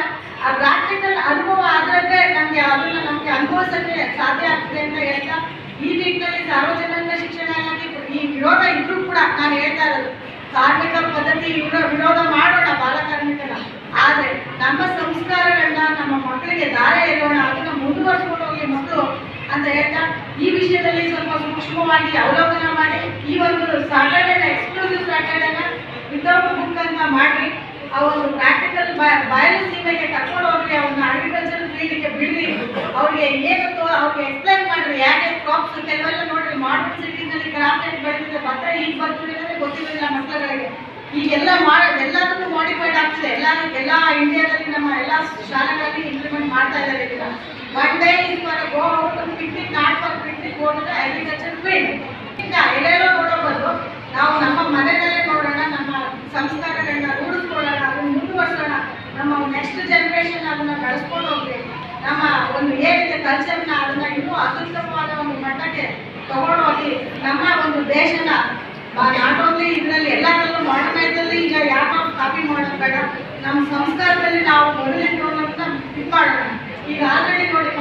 ಆ ಪ್ರಾಕ್ಟಿಕಲ್ ಅನುಭವ ಆದ್ರೆ ನಮ್ಗೆ ಅದನ್ನ ನಮ್ಗೆ ಅನುಭವಿಸಕ್ಕೆ ಸಾಧ್ಯ ಆಗ್ತದೆ ಅಂತ ಹೇಳ್ತಾ, ಈ ನಿಟ್ಟಿನಲ್ಲಿ ಸಾರ್ವಜನಿಕ ಶಿಕ್ಷಣ ಇಲಾಖೆ ಈ ವಿರೋಧ ಇದ್ರೂ ಕೂಡ ನಾನು ಹೇಳ್ತಾ ಇರೋದು, ಕಾರ್ಮಿಕ ಪದ್ಧತಿ ವಿರೋಧ ಮಾಡೋಣ ಬಾಲಕಾರ್ಮಿಕನ, ಆದ್ರೆ ನಮ್ಮ ಸಂಸ್ಕಾರಗಳನ್ನ ನಮ್ಮ ಮಕ್ಕಳಿಗೆ ದಾರಿ ಎರೋಣ, ಅದನ್ನ ಮುಂದುವರ್ಸ್ಕೊಂಡು ಹೋಗಿ ಮಕ್ಕಳು ಅಂತ ಹೇಳ್ತಾ, ಈ ವಿಷಯದಲ್ಲಿ ಸ್ವಲ್ಪ ಸೂಕ್ಷ್ಮವಾಗಿ ಅವಲೋಕನ ಮಾಡಿ ಈ ಒಂದು ಸ್ಯಾಟರ್ಡೇನ ಎಕ್ಸ್ಕ್ಲೂಸಿವ್ ಸ್ಯಾಟರ್ಡೇನ ವಿತೌಟ್ ಬುಕ್ ಅಂತ ಮಾಡಿ ಆ ಒಂದು ಪ್ರಾಕ್ಟಿಕಲ್ ಬಯಲು ಸೀಮೆಗೆ ಕರ್ಕೊಂಡು ಹೋಗಿ ಅವ್ರನ್ನ ಅಗ್ರಿಕಲ್ಚರ್ ಫೀಲ್ಡ್ಗೆ ಬಿಡ್ರಿ, ಅವ್ರಿಗೆ ಏನಿತ್ತು ಅವ್ರಿಗೆ ಎಕ್ಸ್ಪ್ಲೈನ್ ಮಾಡ್ರಿ, ಯಾಕೆ ಕ್ರಾಪ್ಸ್ ಕೆಲವೆಲ್ಲ ನೋಡ್ರಿ ಮಾಡರ್ನ್ ಸಿಟೀಸ್ನಲ್ಲಿ ಕ್ರಾಪ್ ಏಟ್ ಬೆಳೆದಿದೆ, ಭತ್ತ ಈಗ ಬರ್ತಿರೋದೇ ಗೊತ್ತಿರೋದಿಲ್ಲ ಮಕ್ಕಳುಗಳಿಗೆ, ಈಗೆಲ್ಲ ಎಲ್ಲದಕ್ಕೂ ಮಾಡಿಫೈಡ್ ಆಗ್ತದೆ, ಎಲ್ಲ ಇಂಡಿಯಾದಲ್ಲಿ ನಮ್ಮ ಎಲ್ಲ ಶಾಲೆಗಳಲ್ಲಿ ಇಂಪ್ಲಿಮೆಂಟ್ ಮಾಡ್ತಾ ಇದ್ದಾರೆ. ಈಗ one day is for go out picnic, not for picnic, go to the agriculture field. ಈಗ ಎಲ್ಲೆಲ್ಲೋ ನೋಡೋ ಬದಲು ನಾವು ನಮ್ಮ ಮನೆಯಲ್ಲೇ ನೋಡೋಣ, ನಮ್ಮ ಸಂಸ್ಕಾರಗಳನ್ನ ರೂಢಿಸ್ಕೊಳ್ಳೋಣ, ಅದನ್ನು ಮುಂದುವರ್ಸೋಣ, ನಮ್ಮ ನೆಕ್ಸ್ಟ್ ಜನರೇಷನ್ ಅದನ್ನ ಬೆಳೆಸ್ಕೊಂಡು ಹೋಗ್ಬೇಕು, ನಮ್ಮ ಒಂದು ಏನಿದೆ ಕಲ್ಚರ್ನ ಅದನ್ನ ಇನ್ನೂ ಅತ್ಯುತ್ತಮವಾದ ಒಂದು ಮಟ್ಟಕ್ಕೆ ತಗೊಂಡೋಗಿ ನಮ್ಮ ಒಂದು ದೇಶನ ನಾಟ್ ಓನ್ಲಿ ಇದರಲ್ಲಿ ಎಲ್ಲದರಲ್ಲೂ ಮಾಡರ್ನೈಸಲ್ಲಿ ಈಗ ಯಾರೋ ಕಾಪಿ ಮಾಡೋದು ಬೇಡ, ನಮ್ಮ ಸಂಸ್ಕಾರದಲ್ಲಿ ನಾವು ಮೊದಲಿಗೆ ನೋಡೋದನ್ನ ಇದು ಮಾಡೋಣ. ಈಗ ಆಲ್ರೆಡಿ ನೋಡಿ